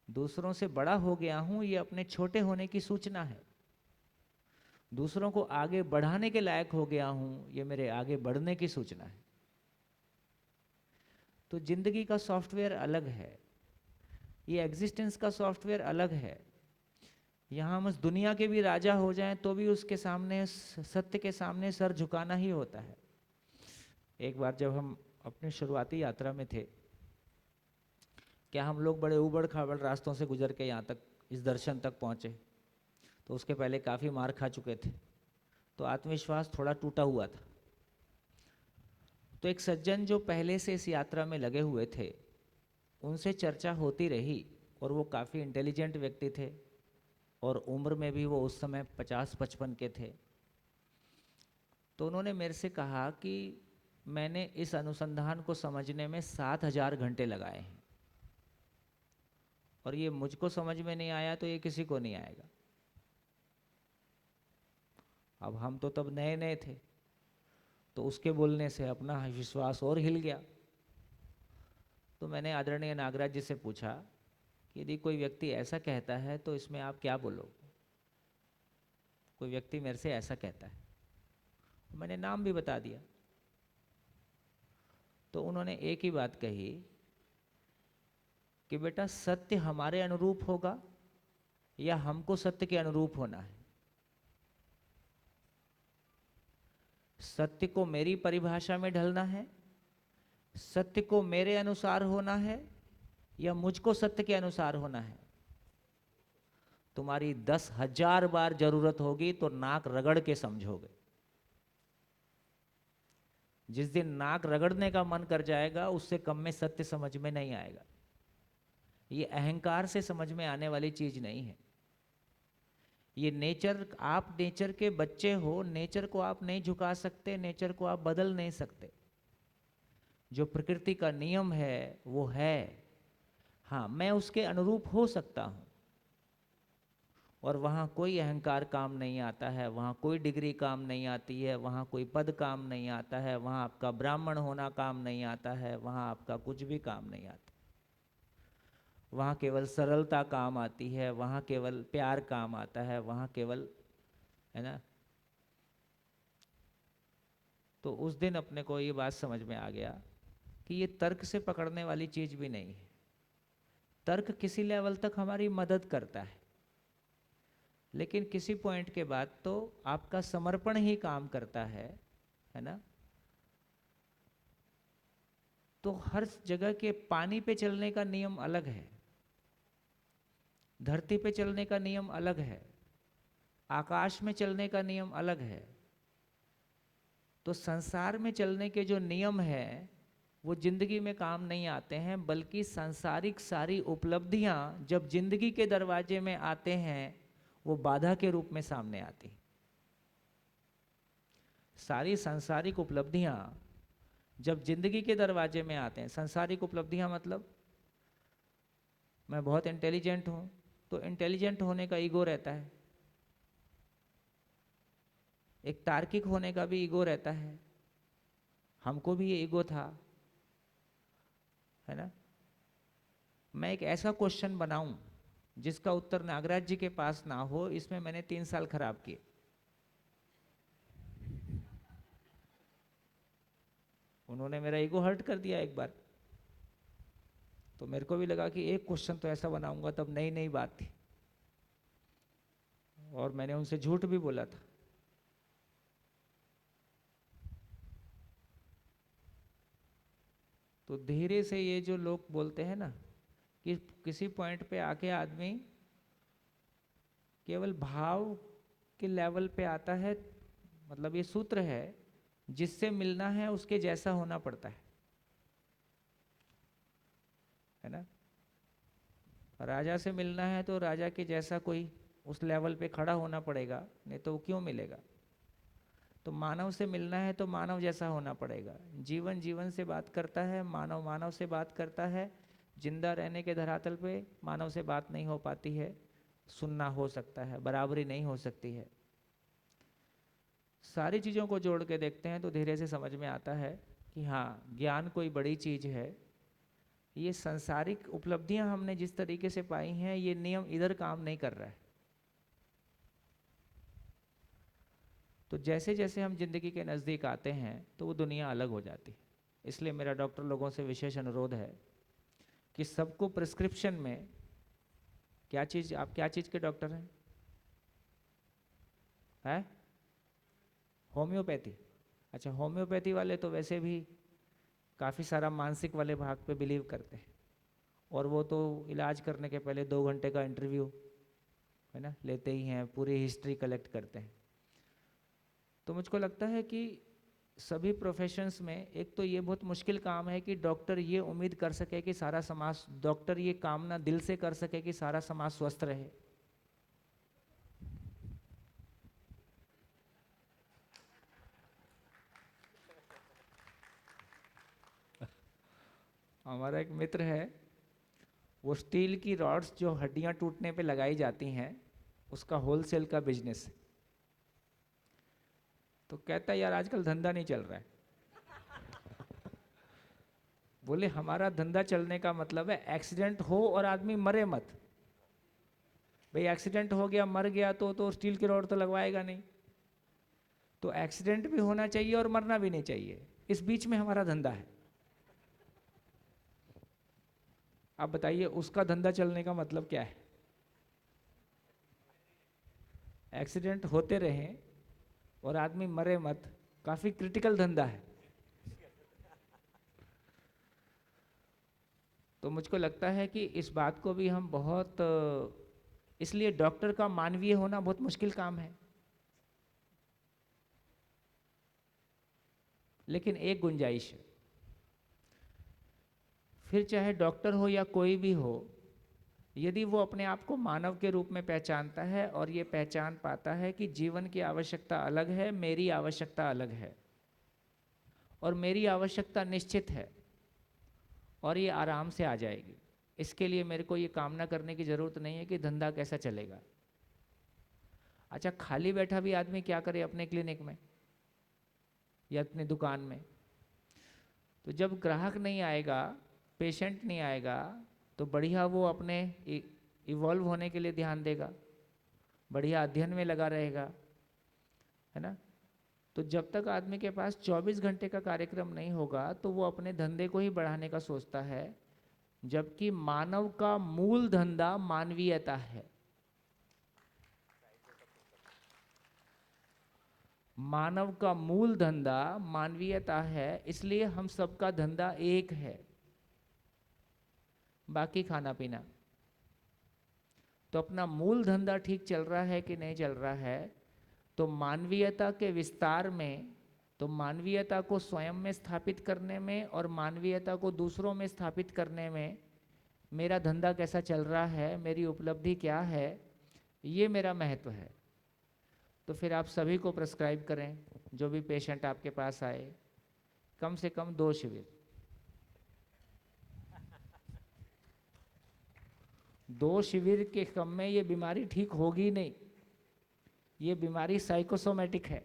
दूसरों से बड़ा हो गया हूं, ये अपने छोटे होने की सूचना है। दूसरों को आगे बढ़ाने के लायक हो गया हूं, ये मेरे आगे बढ़ने की सूचना है। तो जिंदगी का सॉफ्टवेयर अलग है, ये एग्जिस्टेंस का सॉफ्टवेयर अलग है। यहाँ हम उस दुनिया के भी राजा हो जाएं तो भी उसके सामने, सत्य के सामने सर झुकाना ही होता है। एक बार जब हम अपनी शुरुआती यात्रा में थे, क्या हम लोग बड़े उबड़ खाबड़ रास्तों से गुजर के यहाँ तक इस दर्शन तक पहुँचे, तो उसके पहले काफ़ी मार खा चुके थे, तो आत्मविश्वास थोड़ा टूटा हुआ था। तो एक सज्जन जो पहले से इस यात्रा में लगे हुए थे, उनसे चर्चा होती रही, और वो काफ़ी इंटेलिजेंट व्यक्ति थे और उम्र में भी वो उस समय 50-55 के थे। तो उन्होंने मेरे से कहा कि मैंने इस अनुसंधान को समझने में 7000 घंटे लगाए हैं, और ये मुझको समझ में नहीं आया तो ये किसी को नहीं आएगा। अब हम तो तब नए नए थे, तो उसके बोलने से अपना विश्वास और हिल गया। तो मैंने आदरणीय नागराज जी से पूछा कि यदि कोई व्यक्ति ऐसा कहता है तो इसमें आप क्या बोलोगे? कोई व्यक्ति मेरे से ऐसा कहता है, मैंने नाम भी बता दिया। तो उन्होंने एक ही बात कही कि बेटा, सत्य हमारे अनुरूप होगा या हमको सत्य के अनुरूप होना है? सत्य को मेरी परिभाषा में ढलना है, सत्य को मेरे अनुसार होना है, या मुझको सत्य के अनुसार होना है? तुम्हारी 10,000 बार जरूरत होगी तो नाक रगड़ के समझोगे। जिस दिन नाक रगड़ने का मन कर जाएगा, उससे कम में सत्य समझ में नहीं आएगा। ये अहंकार से समझ में आने वाली चीज नहीं है। ये नेचर, आप नेचर के बच्चे हो, नेचर को आप नहीं झुका सकते, नेचर को आप बदल नहीं सकते। जो प्रकृति का नियम है वो है। हाँ, मैं उसके अनुरूप हो सकता हूं, और वहाँ कोई अहंकार काम नहीं आता है, वहाँ कोई डिग्री काम नहीं आती है, वहाँ कोई पद काम नहीं आता है, वहाँ आपका ब्राह्मण होना काम नहीं आता है, वहाँ आपका कुछ भी काम नहीं आता। वहाँ केवल सरलता काम आती है, वहाँ केवल प्यार काम आता है, वहाँ केवल, है ना। तो उस दिन अपने को ये बात समझ में आ गया कि ये तर्क से पकड़ने वाली चीज भी नहीं है। तर्क किसी लेवल तक हमारी मदद करता है, लेकिन किसी पॉइंट के बाद तो आपका समर्पण ही काम करता है ना। तो हर जगह के पानी पे चलने का नियम अलग है, धरती पे चलने का नियम अलग है, आकाश में चलने का नियम अलग है। तो संसार में चलने के जो नियम है वो जिंदगी में काम नहीं आते हैं, बल्कि सांसारिक सारी उपलब्धियां जब जिंदगी के दरवाजे में आते हैं वो बाधा के रूप में सामने आती। सारी सांसारिक उपलब्धियां जब जिंदगी के दरवाजे में आते हैं, सांसारिक उपलब्धियां मतलब मैं बहुत इंटेलिजेंट हूं, तो इंटेलिजेंट होने का ईगो रहता है, एक तार्किक होने का भी ईगो रहता है। हमको भी ये ईगो था, है ना। मैं एक ऐसा क्वेश्चन बनाऊं जिसका उत्तर नागराज जी के पास ना हो, इसमें मैंने 3 साल खराब किए। उन्होंने मेरा ईगो हर्ट कर दिया एक बार, तो मेरे को भी लगा कि एक क्वेश्चन तो ऐसा बनाऊंगा, तब नई नई बात थी, और मैंने उनसे झूठ भी बोला था। तो धीरे से ये जो लोग बोलते हैं ना कि किसी पॉइंट पे आके आदमी केवल भाव के लेवल पे आता है, मतलब ये सूत्र है, जिससे मिलना है उसके जैसा होना पड़ता है ना। राजा से मिलना है तो राजा के जैसा कोई उस लेवल पे खड़ा होना पड़ेगा, नहीं तो वो क्यों मिलेगा। तो मानव से मिलना है तो मानव जैसा होना पड़ेगा। जीवन जीवन से बात करता है, मानव मानव से बात करता है। जिंदा रहने के धरातल पे मानव से बात नहीं हो पाती है, सुनना हो सकता है, बराबरी नहीं हो सकती है। सारी चीज़ों को जोड़ के देखते हैं तो धीरे से समझ में आता है कि हाँ, ज्ञान कोई बड़ी चीज़ है। ये सांसारिक उपलब्धियां हमने जिस तरीके से पाई हैं, ये नियम इधर काम नहीं कर रहा है। तो जैसे जैसे हम जिंदगी के नज़दीक आते हैं तो वो दुनिया अलग हो जाती है। इसलिए मेरा डॉक्टर लोगों से विशेष अनुरोध है कि सबको प्रिस्क्रिप्शन में आप क्या चीज़ के डॉक्टर हैं? है होम्योपैथी। अच्छा, होम्योपैथी वाले तो वैसे भी काफ़ी सारा मानसिक वाले भाग पे बिलीव करते हैं, और वो तो इलाज करने के पहले 2 घंटे का इंटरव्यू है ना लेते ही हैं, पूरी हिस्ट्री कलेक्ट करते हैं। तो मुझको लगता है कि सभी प्रोफेशंस में एक तो ये बहुत मुश्किल काम है कि डॉक्टर ये उम्मीद कर सके कि सारा समाज, डॉक्टर ये कामना दिल से कर सके कि सारा समाज स्वस्थ रहे। हमारा एक मित्र है, वो स्टील की रॉड्स जो हड्डियां टूटने पे लगाई जाती हैं, उसका होलसेल का बिजनेस है। तो कहता है यार आजकल धंधा नहीं चल रहा है। बोले हमारा धंधा चलने का मतलब है एक्सीडेंट हो और आदमी मरे मत। भाई एक्सीडेंट हो गया, मर गया तो स्टील की रॉड तो लगवाएगा नहीं। तो एक्सीडेंट भी होना चाहिए और मरना भी नहीं चाहिए, इस बीच में हमारा धंधा है। आप बताइए उसका धंधा चलने का मतलब क्या है? एक्सीडेंट होते रहें और आदमी मरे मत, काफी क्रिटिकल धंधा है। तो मुझको लगता है कि इस बात को भी हम बहुत, इसलिए डॉक्टर का मानवीय होना बहुत मुश्किल काम है। लेकिन एक गुंजाइश है, फिर चाहे डॉक्टर हो या कोई भी हो, यदि वो अपने आप को मानव के रूप में पहचानता है और ये पहचान पाता है कि जीवन की आवश्यकता अलग है, मेरी आवश्यकता अलग है, और मेरी आवश्यकता निश्चित है और ये आराम से आ जाएगी। इसके लिए मेरे को ये कामना करने की ज़रूरत नहीं है कि धंधा कैसा चलेगा। अच्छा, खाली बैठा भी आदमी क्या करे अपने क्लिनिक में या अपनी दुकान में? तो जब ग्राहक नहीं आएगा, पेशेंट नहीं आएगा, तो बढ़िया वो अपने इवॉल्व होने के लिए ध्यान देगा, बढ़िया अध्ययन में लगा रहेगा, है ना। तो जब तक आदमी के पास 24 घंटे का कार्यक्रम नहीं होगा तो वो अपने धंधे को ही बढ़ाने का सोचता है, जबकि मानव का मूल धंधा मानवीयता है। मानव का मूल धंधा मानवीयता है, इसलिए हम सबका धंधा एक है, बाकी खाना पीना। तो अपना मूल धंधा ठीक चल रहा है कि नहीं चल रहा है, तो मानवीयता के विस्तार में, तो मानवीयता को स्वयं में स्थापित करने में और मानवीयता को दूसरों में स्थापित करने में मेरा धंधा कैसा चल रहा है, मेरी उपलब्धि क्या है, ये मेरा महत्व है। तो फिर आप सभी को प्रिस्क्राइब करें, जो भी पेशेंट आपके पास आए, कम से कम 2 शिविर, 2 शिविर के कम में ये बीमारी ठीक होगी नहीं। ये बीमारी साइकोसोमेटिक है,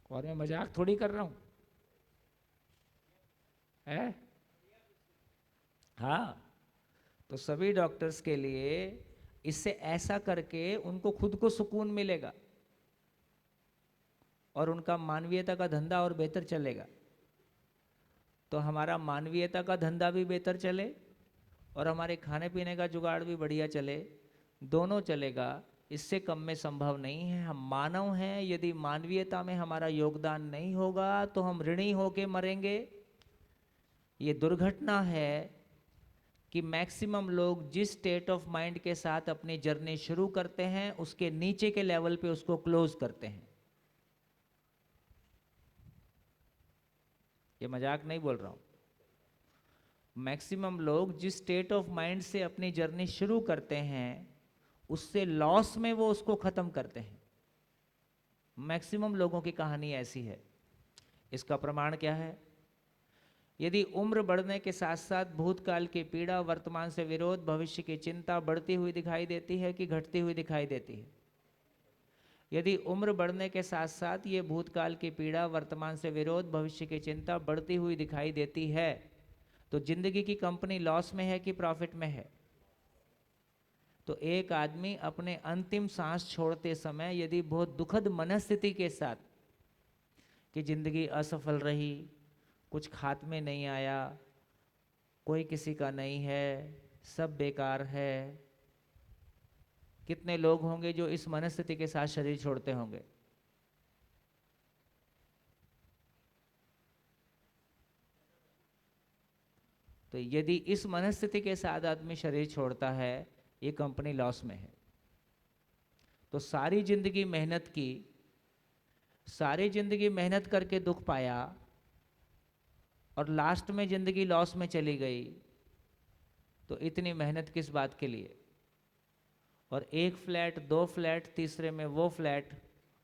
और मैं मजाक थोड़ी कर रहा हूं, है? हाँ, तो सभी डॉक्टर्स के लिए इससे ऐसा करके उनको खुद को सुकून मिलेगा और उनका मानवीयता का धंधा और बेहतर चलेगा। तो हमारा मानवीयता का धंधा भी बेहतर चले और हमारे खाने पीने का जुगाड़ भी बढ़िया चले, दोनों चलेगा। इससे कम में संभव नहीं है। हम मानव हैं, यदि मानवीयता में हमारा योगदान नहीं होगा तो हम ऋणी होके मरेंगे, ये दुर्घटना है कि मैक्सिमम लोग जिस स्टेट ऑफ माइंड के साथ अपनी जर्नी शुरू करते हैं उसके नीचे के लेवल पे उसको क्लोज करते हैं। ये मजाक नहीं बोल रहा हूं। मैक्सिमम लोग जिस स्टेट ऑफ माइंड से अपनी जर्नी शुरू करते हैं उससे लॉस में वो उसको खत्म करते हैं। मैक्सिमम लोगों की कहानी ऐसी है। इसका प्रमाण क्या है? यदि उम्र बढ़ने के साथ साथ भूतकाल की पीड़ा, वर्तमान से विरोध, भविष्य की चिंता बढ़ती हुई दिखाई देती है कि घटती हुई दिखाई देती है? यदि उम्र बढ़ने के साथ साथ ये भूतकाल की पीड़ा, वर्तमान से विरोध, भविष्य की चिंता बढ़ती हुई दिखाई देती है तो जिंदगी की कंपनी लॉस में है कि प्रॉफिट में है? तो एक आदमी अपने अंतिम सांस छोड़ते समय यदि बहुत दुखद मनस्थिति के साथ कि जिंदगी असफल रही, कुछ खात में नहीं आया, कोई किसी का नहीं है, सब बेकार है, कितने लोग होंगे जो इस मनस्थिति के साथ शरीर छोड़ते होंगे? तो यदि इस मनस्थिति के साथ आदमी शरीर छोड़ता है, ये कंपनी लॉस में है। तो सारी जिंदगी मेहनत की, सारी जिंदगी मेहनत करके दुख पाया और लास्ट में जिंदगी लॉस में चली गई, तो इतनी मेहनत किस बात के लिए? और एक फ्लैट, दो फ्लैट, तीसरे में वो फ्लैट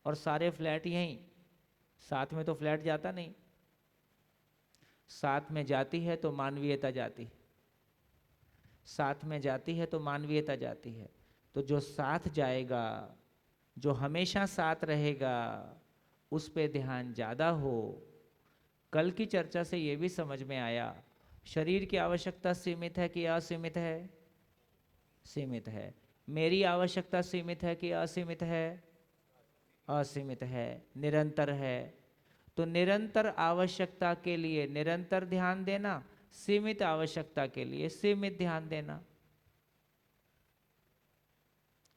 और सारे फ्लैट यहीं, साथ में तो फ्लैट जाता नहीं। साथ में जाती है तो मानवीयता जाती, साथ में जाती है तो मानवीयता जाती है। तो जो साथ जाएगा, जो हमेशा साथ रहेगा, उस पे ध्यान ज़्यादा हो। कल की चर्चा से ये भी समझ में आया, शरीर की आवश्यकता सीमित है कि असीमित है? सीमित है। मेरी आवश्यकता सीमित है कि असीमित है? असीमित है, निरंतर है। तो निरंतर आवश्यकता के लिए निरंतर ध्यान देना, सीमित आवश्यकता के लिए सीमित ध्यान देना।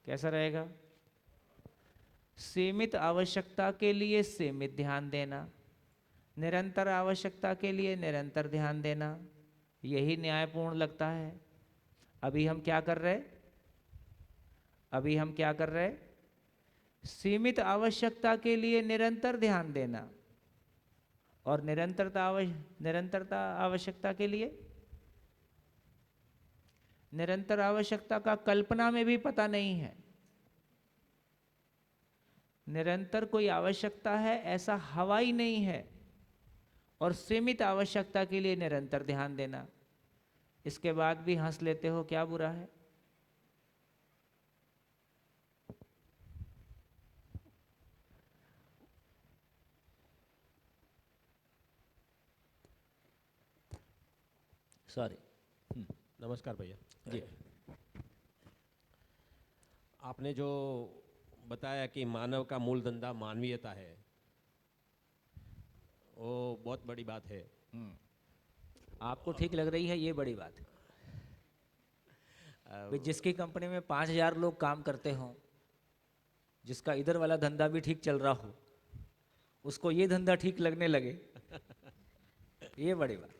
कैसा रहेगा? सीमित आवश्यकता के लिए सीमित ध्यान देना, निरंतर आवश्यकता के लिए निरंतर ध्यान देना। यही न्यायपूर्ण लगता है। अभी हम क्या कर रहे? अभी हम क्या कर रहे? सीमित आवश्यकता के लिए निरंतर ध्यान देना और निरंतरता आवश्यकता के लिए, निरंतर आवश्यकता का कल्पना में भी पता नहीं है। निरंतर कोई आवश्यकता है ऐसा हवा ही नहीं है। और सीमित आवश्यकता के लिए निरंतर ध्यान देना, इसके बाद भी हंस लेते हो, क्या बुरा है? सॉरी। नमस्कार भैया जी। आपने जो बताया कि मानव का मूल धंधा मानवीयता है, वो बहुत बड़ी बात है। आपको ठीक लग रही है ये बड़ी बात है। भाई जिसकी कंपनी में 5,000 लोग काम करते हों, जिसका इधर वाला धंधा भी ठीक चल रहा हो, उसको ये धंधा ठीक लगने लगे, ये बड़ी बात।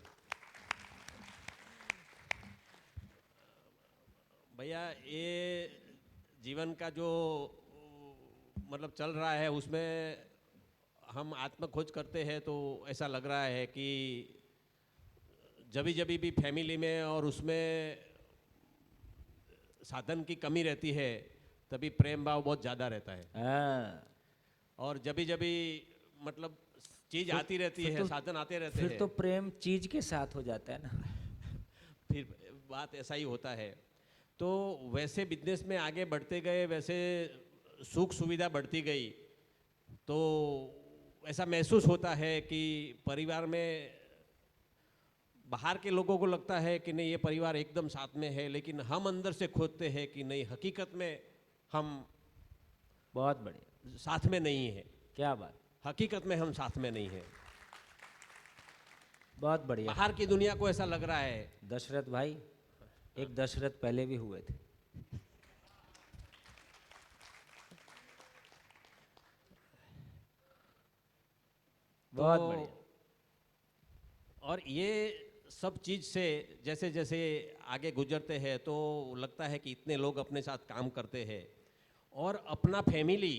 भैया ये जीवन का जो मतलब चल रहा है उसमें हम आत्मखोज करते हैं, तो ऐसा लग रहा है कि जब भी फैमिली में और उसमें साधन की कमी रहती है तभी प्रेम भाव बहुत ज़्यादा रहता है। और जब भी मतलब चीज़ आती रहती है, साधन आते रहते हैं, फिर तो प्रेम चीज के साथ हो जाता है ना। फिर बात ऐसा ही होता है। तो वैसे बिजनेस में आगे बढ़ते गए, वैसे सुख सुविधा बढ़ती गई, तो ऐसा महसूस होता है कि परिवार में बाहर के लोगों को लगता है कि नहीं ये परिवार एकदम साथ में है, लेकिन हम अंदर से खोजते हैं कि नहीं, हकीकत में हम बहुत बढ़िया, साथ में नहीं है। क्या बात, हकीकत में हम साथ में नहीं है। बहुत बढ़िया। बाहर की दुनिया को ऐसा लग रहा है। दशरथ भाई, एक दशरथ पहले भी हुए थे। बहुत बढ़िया। और ये सब चीज़ से जैसे जैसे आगे गुजरते हैं तो लगता है कि इतने लोग अपने साथ काम करते हैं और अपना फैमिली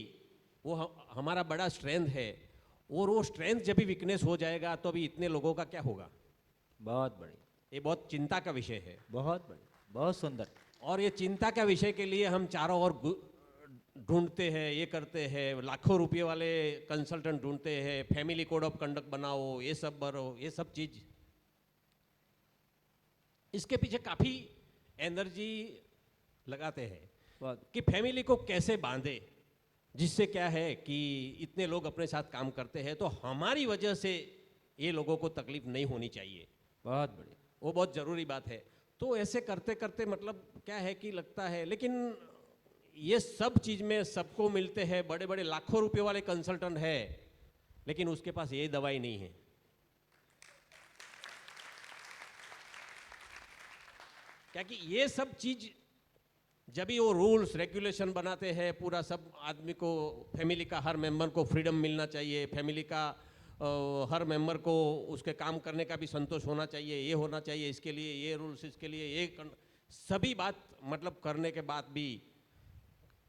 वो हमारा बड़ा स्ट्रेंथ है, और वो स्ट्रेंथ जब भी वीकनेस हो जाएगा तो अभी इतने लोगों का क्या होगा। बहुत बढ़िया, ये बहुत चिंता का विषय है। बहुत बढ़िया, बहुत सुंदर। और ये चिंता का विषय के लिए हम चारों ओर ढूंढते हैं, ये करते हैं, लाखों रुपए वाले कंसल्टेंट ढूंढते हैं, फैमिली कोड ऑफ कंडक्ट बनाओ, ये सब बनो, ये सब चीज, इसके पीछे काफी एनर्जी लगाते हैं बहुत कि फैमिली को कैसे बांधे, जिससे क्या है कि इतने लोग अपने साथ काम करते हैं तो हमारी वजह से ये लोगों को तकलीफ नहीं होनी चाहिए। बहुत बढ़िया। वो बहुत ज़रूरी बात है। तो ऐसे करते करते मतलब क्या है कि लगता है, लेकिन ये सब चीज़ में सबको मिलते हैं, बड़े बड़े लाखों रुपए वाले कंसल्टेंट है, लेकिन उसके पास ये दवाई नहीं है। क्या कि ये सब चीज़ जब भी वो रूल्स रेगुलेशन बनाते हैं, पूरा सब आदमी को, फैमिली का हर मेंबर को फ्रीडम मिलना चाहिए, फैमिली का हर मेंबर को उसके काम करने का भी संतोष होना चाहिए, ये होना चाहिए, इसके लिए ये रूल्स, इसके लिए ये सभी बात मतलब करने के बाद भी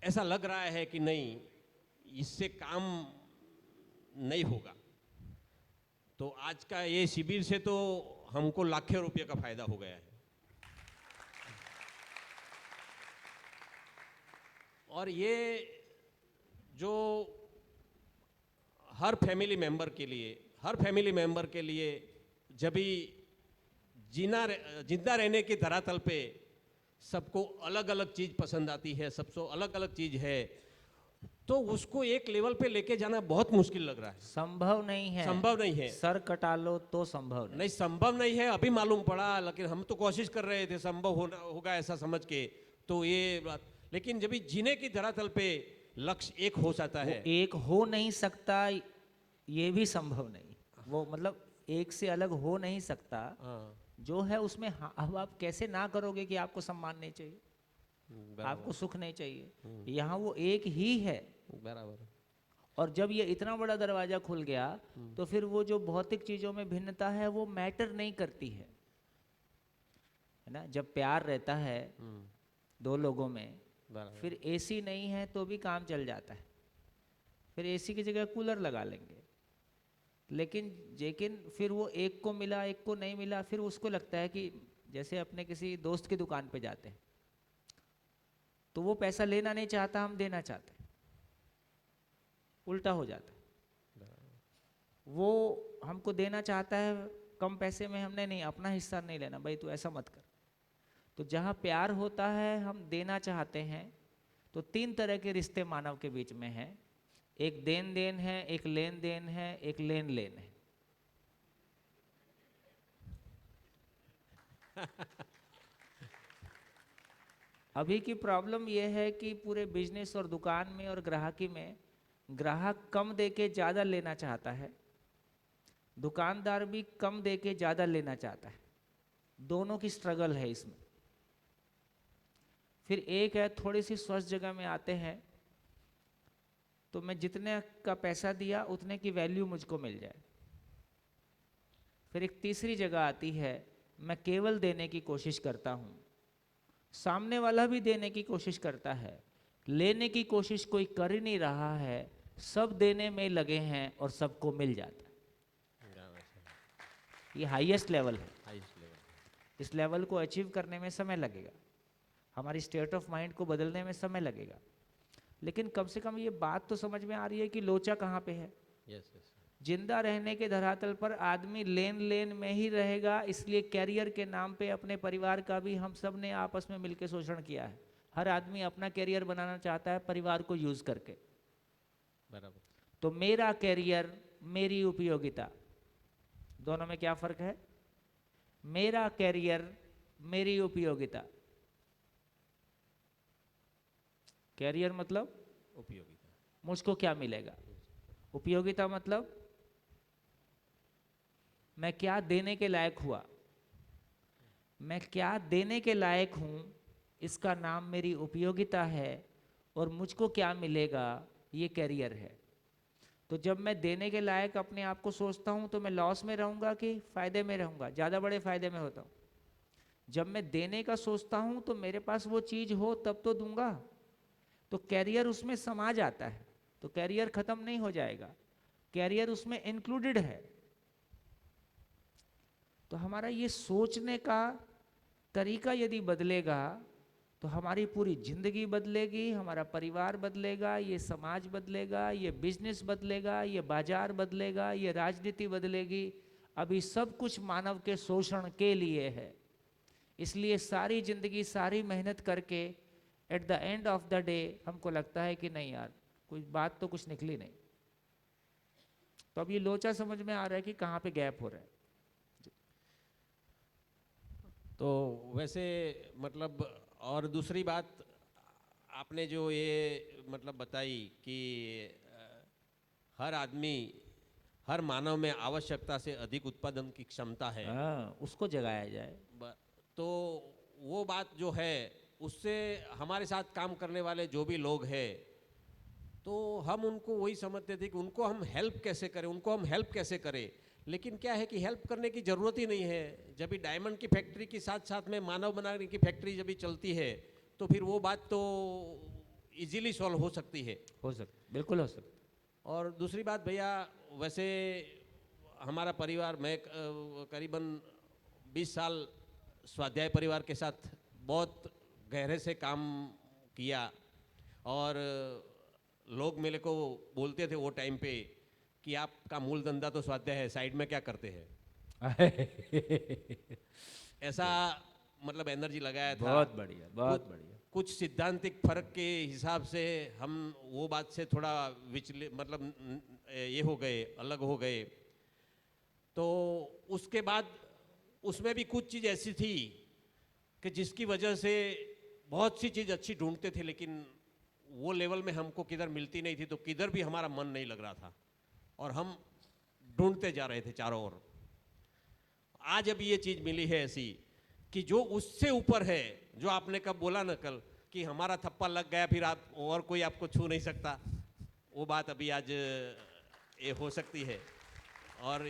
ऐसा लग रहा है कि नहीं, इससे काम नहीं होगा। तो आज का ये शिविर से तो हमको लाखों रुपये का फायदा हो गया है। और ये जो हर फैमिली मेंबर के लिए जब भी जिंदा रहने की धरातल पे सबको अलग अलग चीज़ पसंद आती है, सबसे अलग अलग चीज़ है, तो उसको एक लेवल पे लेके जाना बहुत मुश्किल लग रहा है। संभव नहीं है, संभव नहीं है। सर कटा लो तो संभव नहीं। नहीं, संभव नहीं है, अभी मालूम पड़ा, लेकिन हम तो कोशिश कर रहे थे संभव होगा ऐसा समझ के, तो ये बात, लेकिन जब भी जीने की धरातल पे लक्ष्य एक हो जाता वो है, एक हो नहीं सकता, ये भी संभव नहीं, वो मतलब एक से अलग हो नहीं सकता। जो है उसमें अब आप कैसे ना करोगे कि आपको सम्मान नहीं चाहिए, आपको सुख नहीं चाहिए, यहाँ वो एक ही है। बराबर। और जब ये इतना बड़ा दरवाजा खुल गया तो फिर वो जो भौतिक चीजों में भिन्नता है वो मैटर नहीं करती है ना। जब प्यार रहता है दो लोगों में, फिर एसी नहीं है तो भी काम चल जाता है, फिर एसी की जगह कूलर लगा लेंगे। लेकिन फिर वो एक को मिला एक को नहीं मिला, फिर उसको लगता है कि जैसे अपने किसी दोस्त की दुकान पे जाते हैं तो वो पैसा लेना नहीं चाहता, हम देना चाहते हैं, उल्टा हो जाता है। वो हमको देना चाहता है कम पैसे में, हमने नहीं, अपना हिस्सा नहीं लेना, भाई तू ऐसा मत कर। तो जहाँ प्यार होता है हम देना चाहते हैं। तो तीन तरह के रिश्ते मानव के बीच में हैं, एक देन देन है, एक लेन देन है, एक लेन लेन है। अभी की प्रॉब्लम यह है कि पूरे बिजनेस और दुकान में और ग्राहकी में ग्राहक कम देके ज़्यादा लेना चाहता है, दुकानदार भी कम देके ज़्यादा लेना चाहता है। दोनों की स्ट्रगल है इसमें। फिर एक है थोड़ी सी स्वस्थ जगह में आते हैं तो मैं जितने का पैसा दिया उतने की वैल्यू मुझको मिल जाए। फिर एक तीसरी जगह आती है, मैं केवल देने की कोशिश करता हूँ, सामने वाला भी देने की कोशिश करता है, लेने की कोशिश कोई कर ही नहीं रहा है, सब देने में लगे हैं और सबको मिल जाता है। ये हाईएस्ट लेवल है। इस लेवल को अचीव करने में समय लगेगा, हमारी स्टेट ऑफ माइंड को बदलने में समय लगेगा, लेकिन कम से कम ये बात तो समझ में आ रही है कि लोचा कहाँ पे है। जिंदा रहने के धरातल पर आदमी लेन लेन में ही रहेगा, इसलिए कैरियर के नाम पे अपने परिवार का भी हम सब ने आपस में मिलकर शोषण किया है। हर आदमी अपना कैरियर बनाना चाहता है परिवार को यूज करके। बराबर। तो मेरा कैरियर, मेरी उपयोगिता, दोनों में क्या फर्क है? मेरा कैरियर, मेरी उपयोगिता। कैरियर मतलब उपयोगिता, मुझको क्या मिलेगा। उपयोगिता मतलब मैं क्या देने के लायक हुआ, मैं क्या देने के लायक हूं, इसका नाम मेरी उपयोगिता है, और मुझको क्या मिलेगा ये कैरियर है। तो जब मैं देने के लायक अपने आप को सोचता हूँ तो मैं लॉस में रहूँगा कि फ़ायदे में रहूँगा? ज़्यादा बड़े फ़ायदे में होता हूँ। जब मैं देने का सोचता हूँ तो मेरे पास वो चीज़ हो तब तो दूंगा। तो कैरियर उसमें समा जाता है, तो कैरियर ख़त्म नहीं हो जाएगा, कैरियर उसमें इंक्लूडेड है। तो हमारा ये सोचने का तरीका यदि बदलेगा तो हमारी पूरी जिंदगी बदलेगी, हमारा परिवार बदलेगा, ये समाज बदलेगा, ये बिजनेस बदलेगा, ये बाजार बदलेगा, ये राजनीति बदलेगी। अभी सब कुछ मानव के शोषण के लिए है। इसलिए सारी जिंदगी सारी मेहनत करके at the end of the day हमको लगता है कि नहीं यार, कोई बात तो कुछ निकली नहीं। तो अब ये लोचा समझ में आ रहा है कि कहाँ पे गैप हो रहा है। तो वैसे मतलब और दूसरी बात आपने जो ये मतलब बताई कि हर आदमी हर मानव में आवश्यकता से अधिक उत्पादन की क्षमता है, उसको जगाया जाए। तो वो बात जो है उससे हमारे साथ काम करने वाले जो भी लोग हैं तो हम उनको वही समझते थे कि उनको हम हेल्प कैसे करें, उनको हम हेल्प कैसे करें। लेकिन क्या है कि हेल्प करने की ज़रूरत ही नहीं है। जब भी डायमंड की फैक्ट्री के साथ साथ में मानव बनाने की फैक्ट्री जब भी चलती है तो फिर वो बात तो इजीली सॉल्व हो सकती है। बिल्कुल हो सकती। और दूसरी बात भैया, वैसे हमारा परिवार, मैं करीबन 20 साल स्वाध्याय परिवार के साथ बहुत गहरे से काम किया और लोग मेरे को बोलते थे वो टाइम पे कि आपका मूल धंधा तो स्वाध्याय है, साइड में क्या करते हैं। ऐसा मतलब एनर्जी लगाया था। बहुत बढ़िया, बहुत बढ़िया। कुछ सिद्धांतिक फर्क के हिसाब से हम वो बात से थोड़ा मतलब ये हो गए, अलग हो गए। तो उसके बाद उसमें भी कुछ चीज़ ऐसी थी कि जिसकी वजह से बहुत सी चीज़ अच्छी ढूंढते थे लेकिन वो लेवल में हमको किधर मिलती नहीं थी, तो किधर भी हमारा मन नहीं लग रहा था और हम ढूंढते जा रहे थे चारों ओर। आज अभी ये चीज़ मिली है ऐसी कि जो उससे ऊपर है, जो आपने कब बोला ना कल कि हमारा थप्पा लग गया फिर आप और कोई आपको छू नहीं सकता, वो बात अभी आज ये हो सकती है। और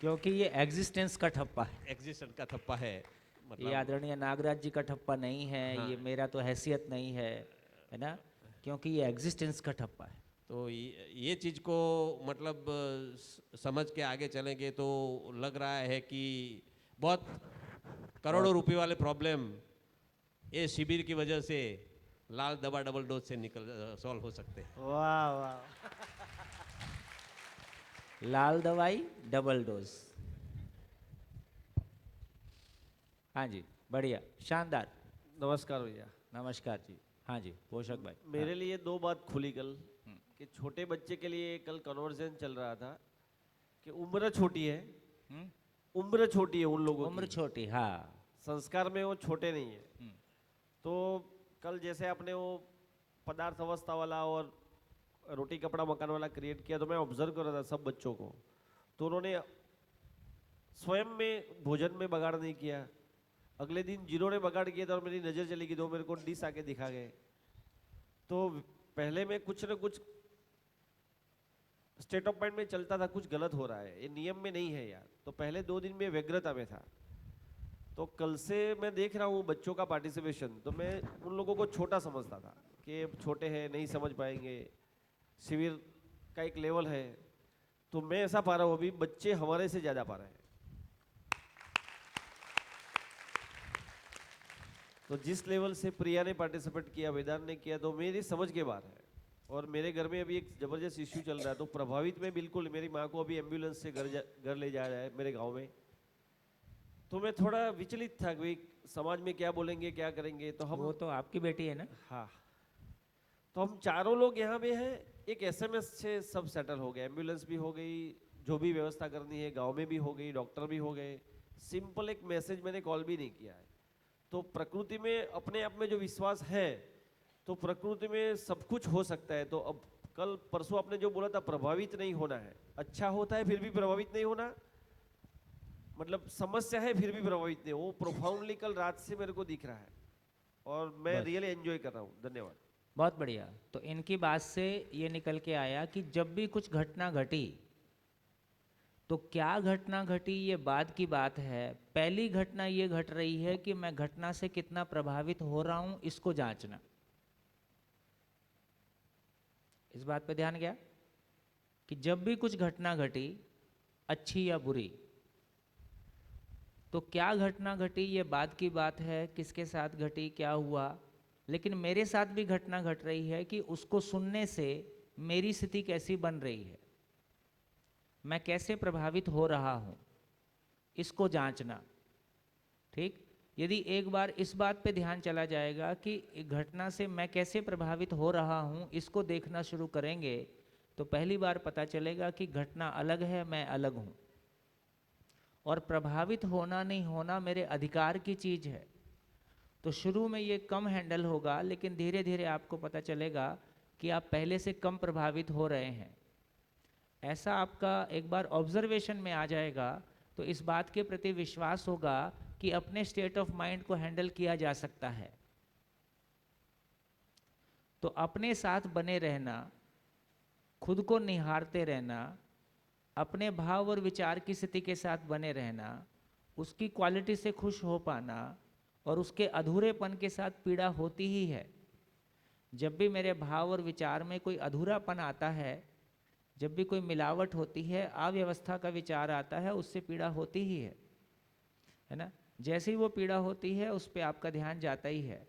क्योंकि ये एग्जिस्टेंस का ठप्पा है, एग्जिस्टेंस का थप्पा है। मतलब ये आदरणीय नागराज जी का ठप्पा नहीं है। हाँ। ये मेरा तो हैसियत नहीं है ना, क्योंकि ये एग्जिस्टेंस का ठप्पा है। तो ये चीज़ को मतलब समझ के आगे चलेंगे तो लग रहा है कि बहुत करोड़ों रुपए वाले प्रॉब्लम ये शिविर की वजह से लाल दवा डबल डोज से सॉल्व हो सकते हैं। वाह वाह। लाल दवाई डबल डोज। हाँ जी, बढ़िया, शानदार। नमस्कार भैया। नमस्कार जी। हाँ जी, पोषक भाई। मेरे लिए दो बात खुली कल कि छोटे बच्चे के लिए कल कन्वर्सेशन चल रहा था कि उम्र छोटी है, उम्र छोटी है उन लोगों की, उम्र छोटी, हाँ, संस्कार में वो छोटे नहीं है। तो कल जैसे आपने वो पदार्थ अवस्था वाला और रोटी कपड़ा मकान वाला क्रिएट किया तो मैं ऑब्जर्व कर रहा था सब बच्चों को, तो उन्होंने स्वयं में भोजन में बगाड़ नहीं किया। अगले दिन जिन्होंने बगाड़ किया था और मेरी नज़र चली गई तो मेरे को डिश आके दिखा गए। तो पहले में कुछ न कुछ स्टेट ऑफ माइंड में चलता था कुछ गलत हो रहा है, ये नियम में नहीं है यार। तो पहले 2 दिन में व्यग्रता में था। तो कल से मैं देख रहा हूँ बच्चों का पार्टिसिपेशन, तो मैं उन लोगों को छोटा समझता था कि छोटे हैं नहीं समझ पाएंगे, शिविर का एक लेवल है। तो मैं ऐसा पा रहा हूँ अभी बच्चे हमारे से ज़्यादा पा रहे हैं। तो जिस लेवल से प्रिया ने पार्टिसिपेट किया, वेदांत ने किया, तो मेरी समझ के बात है। और मेरे घर में अभी एक ज़बरदस्त इश्यू चल रहा है, तो प्रभावित में बिल्कुल मेरी माँ को अभी एम्बुलेंस से घर ले जा रहा है मेरे गांव में। तो मैं थोड़ा विचलित था कि समाज में क्या बोलेंगे क्या करेंगे। तो हम, वो तो आपकी बेटी है ना। हाँ, तो हम चारों लोग यहाँ पे हैं, एक SMS से सब सेटल हो गया, एम्बुलेंस भी हो गई, जो भी व्यवस्था करनी है गाँव में भी हो गई, डॉक्टर भी हो गए। सिंपल एक मैसेज, मैंने कॉल भी नहीं किया है। तो प्रकृति में अपने आप में जो विश्वास है, तो प्रकृति में सब कुछ हो सकता है। तो अब कल परसों आपने जो बोला था प्रभावित नहीं होना है, अच्छा होता है फिर भी प्रभावित नहीं होना, मतलब समस्या है फिर भी प्रभावित नहीं, वो प्रोफाउंडली कल रात से मेरे को दिख रहा है और मैं रियली एंजॉय कर रहा हूँ। धन्यवाद। बहुत बढ़िया। तो इनकी बात से ये निकल के आया कि जब भी कुछ घटना घटी तो क्या घटना घटी ये बाद की बात है, पहली घटना ये घट रही है कि मैं घटना से कितना प्रभावित हो रहा हूं, इसको जांचना। इस बात पे ध्यान गया कि जब भी कुछ घटना घटी, अच्छी या बुरी, तो क्या घटना घटी ये बाद की बात है, किसके साथ घटी, क्या हुआ, लेकिन मेरे साथ भी घटना घट रही है कि उसको सुनने से मेरी स्थिति कैसी बन रही है, मैं कैसे प्रभावित हो रहा हूं, इसको जांचना। ठीक, यदि एक बार इस बात पे ध्यान चला जाएगा कि घटना से मैं कैसे प्रभावित हो रहा हूं, इसको देखना शुरू करेंगे, तो पहली बार पता चलेगा कि घटना अलग है, मैं अलग हूं। और प्रभावित होना नहीं होना मेरे अधिकार की चीज है। तो शुरू में ये कम हैंडल होगा, लेकिन धीरे धीरे आपको पता चलेगा कि आप पहले से कम प्रभावित हो रहे हैं। ऐसा आपका एक बार ऑब्जर्वेशन में आ जाएगा तो इस बात के प्रति विश्वास होगा कि अपने स्टेट ऑफ माइंड को हैंडल किया जा सकता है। तो अपने साथ बने रहना, खुद को निहारते रहना, अपने भाव और विचार की स्थिति के साथ बने रहना, उसकी क्वालिटी से खुश हो पाना और उसके अधूरेपन के साथ पीड़ा होती ही है। जब भी मेरे भाव और विचार में कोई अधूरापन आता है, जब भी कोई मिलावट होती है, अव्यवस्था का विचार आता है, उससे पीड़ा होती ही है ना। जैसे ही वो पीड़ा होती है उस पर आपका ध्यान जाता ही है।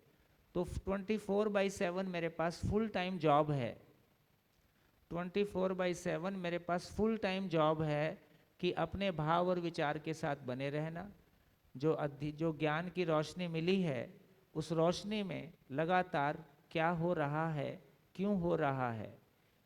तो 24/7 मेरे पास फुल टाइम जॉब है, 24/7 मेरे पास फुल टाइम जॉब है कि अपने भाव और विचार के साथ बने रहना। जो ज्ञान की रोशनी मिली है, उस रोशनी में लगातार क्या हो रहा है, क्यों हो रहा है,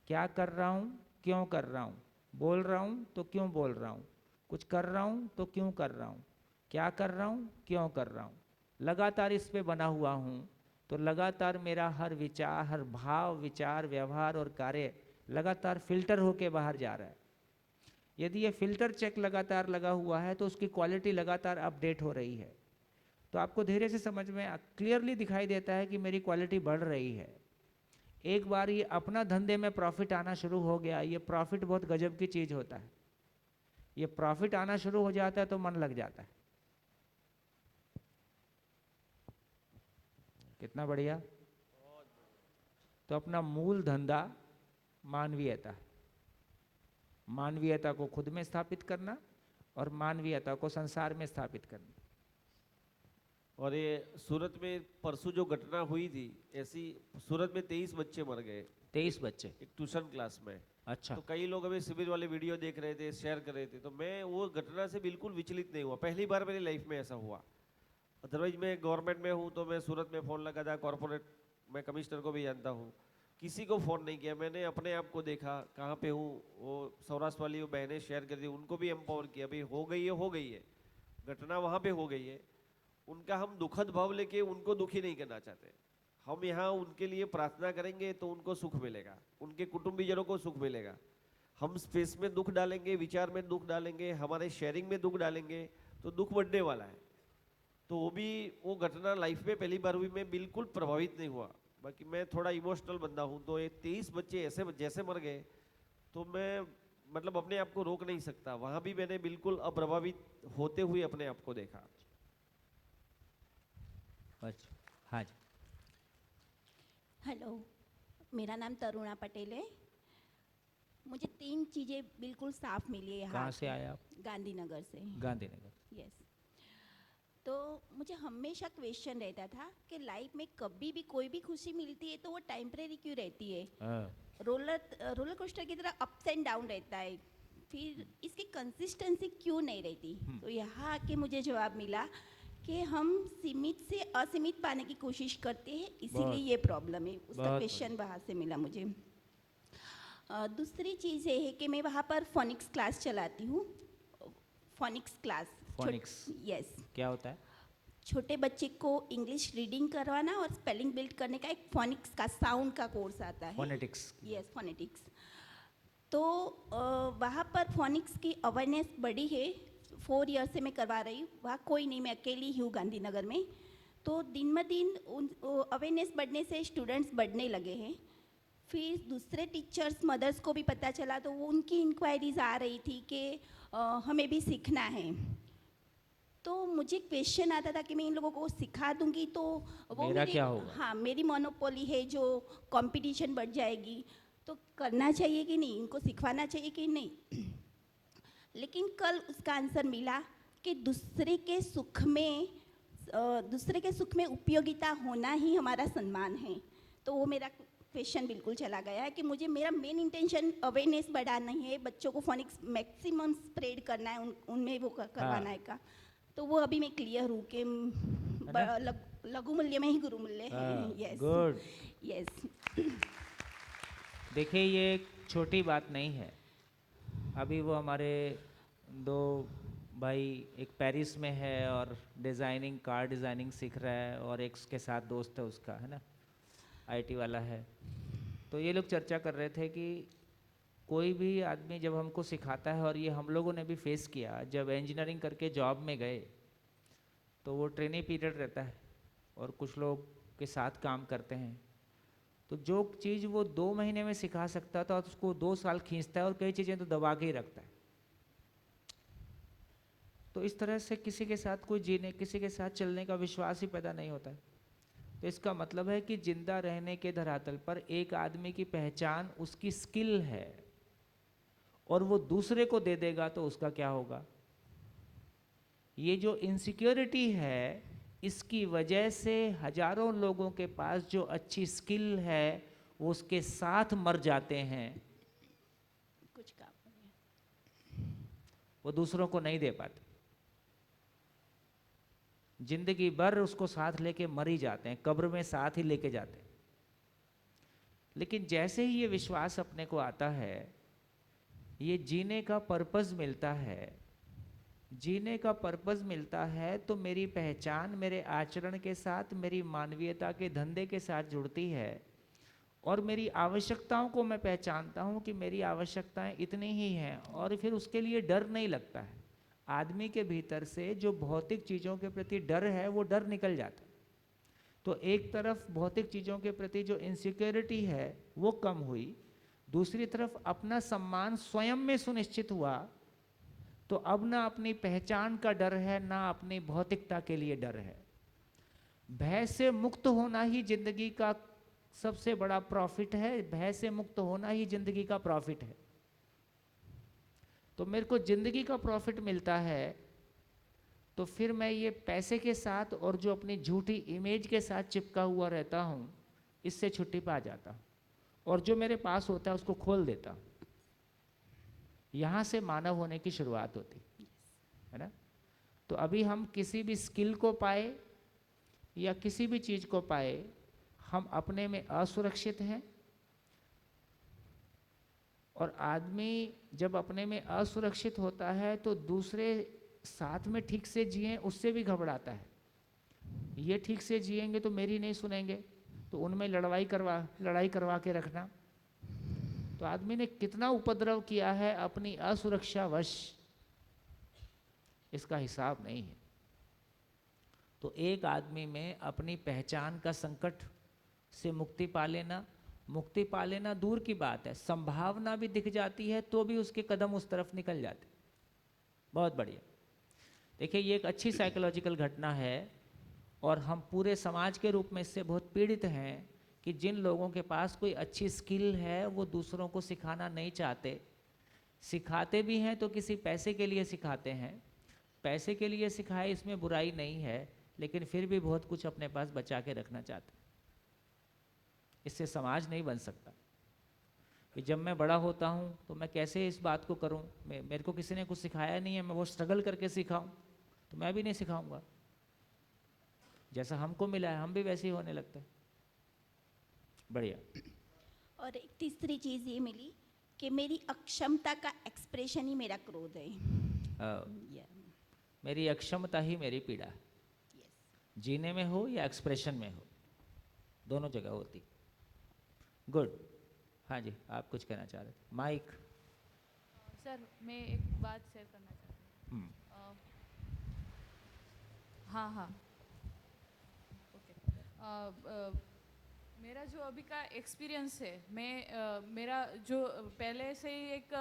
क्या कर रहा हूँ, क्यों कर रहा हूँ, बोल रहा हूँ तो क्यों बोल रहा हूँ, कुछ कर रहा हूँ तो क्यों कर रहा हूँ, क्या कर रहा हूँ, क्यों कर रहा हूँ, लगातार इस पे बना हुआ हूँ। तो लगातार मेरा हर विचार, हर भाव, विचार, व्यवहार और कार्य लगातार फिल्टर होके बाहर जा रहा है। यदि ये फिल्टर चेक लगातार लगा हुआ है तो उसकी क्वालिटी लगातार अपडेट हो रही है। तो आपको धीरे से समझ में क्लियरली दिखाई देता है कि मेरी क्वालिटी बढ़ रही है। एक बार ये अपना धंधे में प्रॉफिट आना शुरू हो गया, ये प्रॉफिट बहुत गजब की चीज होता है। ये प्रॉफिट आना शुरू हो जाता है तो मन लग जाता है। कितना बढ़िया। तो अपना मूल धंधा मानवीयता, मानवीयता को खुद में स्थापित करना और मानवीयता को संसार में स्थापित करना। और ये सूरत में परसों जो घटना हुई थी, ऐसी सूरत में 23 बच्चे मर गए। 23 बच्चे एक ट्यूशन क्लास में। अच्छा। तो कई लोग अभी शिविर वाले वीडियो देख रहे थे, शेयर कर रहे थे, तो मैं वो घटना से बिल्कुल विचलित नहीं हुआ। पहली बार मेरी लाइफ में ऐसा हुआ। अदरवाइज मैं गवर्नमेंट में हूँ तो मैं सूरत में फ़ोन लगा था, कॉर्पोरेट, मैं कमिश्नर को भी जानता हूँ, किसी को फ़ोन नहीं किया। मैंने अपने आप को देखा कहाँ पे हूँ। वो सौराष्ट्र वाली वो बहनें शेयर कर दी, उनको भी एम्पावर किया, भाई हो गई है घटना, वहाँ पे हो गई है। उनका हम दुखद भाव लेके उनको दुखी नहीं करना चाहते। हम यहाँ उनके लिए प्रार्थना करेंगे तो उनको सुख मिलेगा, उनके कुटुंबीजनों को सुख मिलेगा। हम स्पेस में दुख डालेंगे, विचार में दुख डालेंगे, हमारे शेयरिंग में दुख डालेंगे तो दुख बढ़ने वाला है। तो वो घटना लाइफ में पहली बार हुई, मैं बिल्कुल प्रभावित नहीं हुआ। बाकी मैं थोड़ा इमोशनल बंदा हूँ, तो ये 23 बच्चे ऐसे जैसे मर गए तो मैं मतलब अपने आप को रोक नहीं सकता। वहाँ भी मैंने बिल्कुल अप्रभावित होते हुए अपने आप को देखा। अच्छा, हाँ जी। हेलो, मेरा नाम तरुणा पटेल है। मुझे 3 चीज़ें बिल्कुल साफ मिली है। कहाँ से आए आप? गांधीनगर से। गांधीनगर। यस। तो मुझे हमेशा क्वेश्चन रहता था कि लाइफ में कभी भी कोई भी खुशी मिलती है तो वो टेम्परेरी क्यों रहती है? रोलर कोस्टर की तरह अप्स एंड डाउन रहता है, फिर इसकी कंसिस्टेंसी क्यों नहीं रहती? तो यहाँ आके मुझे जवाब मिला कि हम सीमित से असीमित पाने की कोशिश करते हैं, इसीलिए ये प्रॉब्लम है। उसका क्वेश्चन वहाँ से मिला मुझे। दूसरी चीज़ ये है कि मैं वहाँ पर फोनिक्स क्लास चलाती हूँ। Phoenix class. फोनिक्स? यस। क्या होता है? छोटे बच्चे को इंग्लिश रीडिंग करवाना और स्पेलिंग बिल्ड करने का एक फोनिक्स का साउंड का कोर्स आता है। फोनेटिक्स। Yes, phonetics. तो वहाँ पर फोनिक्स की अवेयरनेस बढ़ी है। 4 ईयर से मैं करवा रही हूँ। वहाँ कोई नहीं, मैं अकेली हूँ गांधीनगर में। तो दिन ब दिन अवेयरनेस बढ़ने से स्टूडेंट्स बढ़ने लगे हैं। फिर दूसरे टीचर्स मदर्स को भी पता चला तो वो उनकी इंक्वायरीज आ रही थी कि हमें भी सीखना है। तो मुझे क्वेश्चन आता था कि मैं इन लोगों को सिखा दूंगी तो वो मेरा क्या होगा? हाँ, मेरी मोनोपोली है, जो कंपटीशन बढ़ जाएगी, तो करना चाहिए कि नहीं, इनको सिखवाना चाहिए कि नहीं। लेकिन कल उसका आंसर मिला कि दूसरे के सुख में उपयोगिता होना ही हमारा सम्मान है। तो वो मेरा क्वेश्चन बिल्कुल चला गया है कि मुझे मेरा मेन इंटेंशन अवेयरनेस बढ़ाना है, बच्चों को फोनिक्स मैक्सिमम स्प्रेड करना है, उनमें वो करवाना है का। तो वो अभी मैं क्लियर हूँ कि लघु मूल्य में ही गुरु मूल्य है। Yes, good. यस। देखिए ये एक छोटी बात नहीं है। अभी वो हमारे दो भाई, एक पेरिस में है और डिज़ाइनिंग, कार डिज़ाइनिंग सीख रहा है, और एक उसके साथ दोस्त है उसका, है ना, आईटी वाला है। तो ये लोग चर्चा कर रहे थे कि कोई भी आदमी जब हमको सिखाता है, और ये हम लोगों ने भी फेस किया, जब इंजीनियरिंग करके जॉब में गए तो वो ट्रेनिंग पीरियड रहता है और कुछ लोग के साथ काम करते हैं, तो जो चीज़ वो 2 महीने में सिखा सकता था उसको 2 साल खींचता है, और कई चीज़ें तो दबा के ही रखता है। तो इस तरह से किसी के साथ कोई जीने, किसी के साथ चलने का विश्वास ही पैदा नहीं होता है। तो इसका मतलब है कि जिंदा रहने के धरातल पर एक आदमी की पहचान उसकी स्किल है, और वो दूसरे को दे देगा तो उसका क्या होगा? ये जो इनसिक्योरिटी है, इसकी वजह से हजारों लोगों के पास जो अच्छी स्किल है वो उसके साथ मर जाते हैं, कुछ काम वो दूसरों को नहीं दे पाते, जिंदगी भर उसको साथ लेके मर ही जाते हैं, कब्र में साथ ही लेके जाते हैं। लेकिन जैसे ही ये विश्वास अपने को आता है, ये जीने का पर्पस मिलता है, जीने का पर्पस मिलता है, तो मेरी पहचान मेरे आचरण के साथ, मेरी मानवीयता के धंधे के साथ जुड़ती है, और मेरी आवश्यकताओं को मैं पहचानता हूँ कि मेरी आवश्यकताएं इतनी ही हैं, और फिर उसके लिए डर नहीं लगता है। आदमी के भीतर से जो भौतिक चीज़ों के प्रति डर है वो डर निकल जाता है। तो एक तरफ भौतिक चीज़ों के प्रति जो इनसिक्योरिटी है वो कम हुई, दूसरी तरफ अपना सम्मान स्वयं में सुनिश्चित हुआ, तो अब ना अपनी पहचान का डर है, ना अपनी भौतिकता के लिए डर है। भय से मुक्त होना ही जिंदगी का सबसे बड़ा प्रॉफिट है, भय से मुक्त होना ही जिंदगी का प्रॉफिट है। तो मेरे को जिंदगी का प्रॉफिट मिलता है, तो फिर मैं ये पैसे के साथ और जो अपनी झूठी इमेज के साथ चिपका हुआ रहता हूँ, इससे छुट्टी पा जाता हूँ, और जो मेरे पास होता है उसको खोल देता हूँ। यहाँ से मानव होने की शुरुआत होती है ना। तो अभी हम किसी भी स्किल को पाए या किसी भी चीज़ को पाए, हम अपने में असुरक्षित हैं, और आदमी जब अपने में असुरक्षित होता है तो दूसरे साथ में ठीक से जिए उससे भी घबराता है। ये ठीक से जिएंगे तो मेरी नहीं सुनेंगे, तो उनमें लड़ाई करवा के रखना। तो आदमी ने कितना उपद्रव किया है अपनी असुरक्षावश, इसका हिसाब नहीं है। तो एक आदमी में अपनी पहचान का संकट से मुक्ति पा लेना दूर की बात है, संभावना भी दिख जाती है तो भी उसके कदम उस तरफ निकल जाते। बहुत बढ़िया। देखिए ये एक अच्छी साइकोलॉजिकल घटना है, और हम पूरे समाज के रूप में इससे बहुत पीड़ित हैं कि जिन लोगों के पास कोई अच्छी स्किल है वो दूसरों को सिखाना नहीं चाहते, सिखाते भी हैं तो किसी पैसे के लिए सिखाते हैं। पैसे के लिए सिखाए इसमें बुराई नहीं है, लेकिन फिर भी बहुत कुछ अपने पास बचा के रखना चाहते हैं। इससे समाज नहीं बन सकता। कि जब मैं बड़ा होता हूँ तो मैं कैसे इस बात को करूँ, मेरे को किसी ने कुछ सिखाया नहीं है, मैं वो स्ट्रगल करके सिखाऊं, तो मैं भी नहीं सिखाऊंगा। जैसा हमको मिला है हम भी वैसे ही होने लगते हैं। बढ़िया। और एक तीसरी चीज़ ये मिली कि मेरी अक्षमता का एक्सप्रेशन ही मेरा क्रोध है। मेरी अक्षमता ही मेरी पीड़ा है। जीने में हो या एक्सप्रेशन में हो, दोनों जगह होती। गुड। हाँ जी, आप कुछ कहना चाह रहे थे। माइक। सर मैं एक बात शेयर करना चाहती हूँ। हाँ हाँ मेरा जो अभी का एक्सपीरियंस है, मेरा जो पहले से ही एक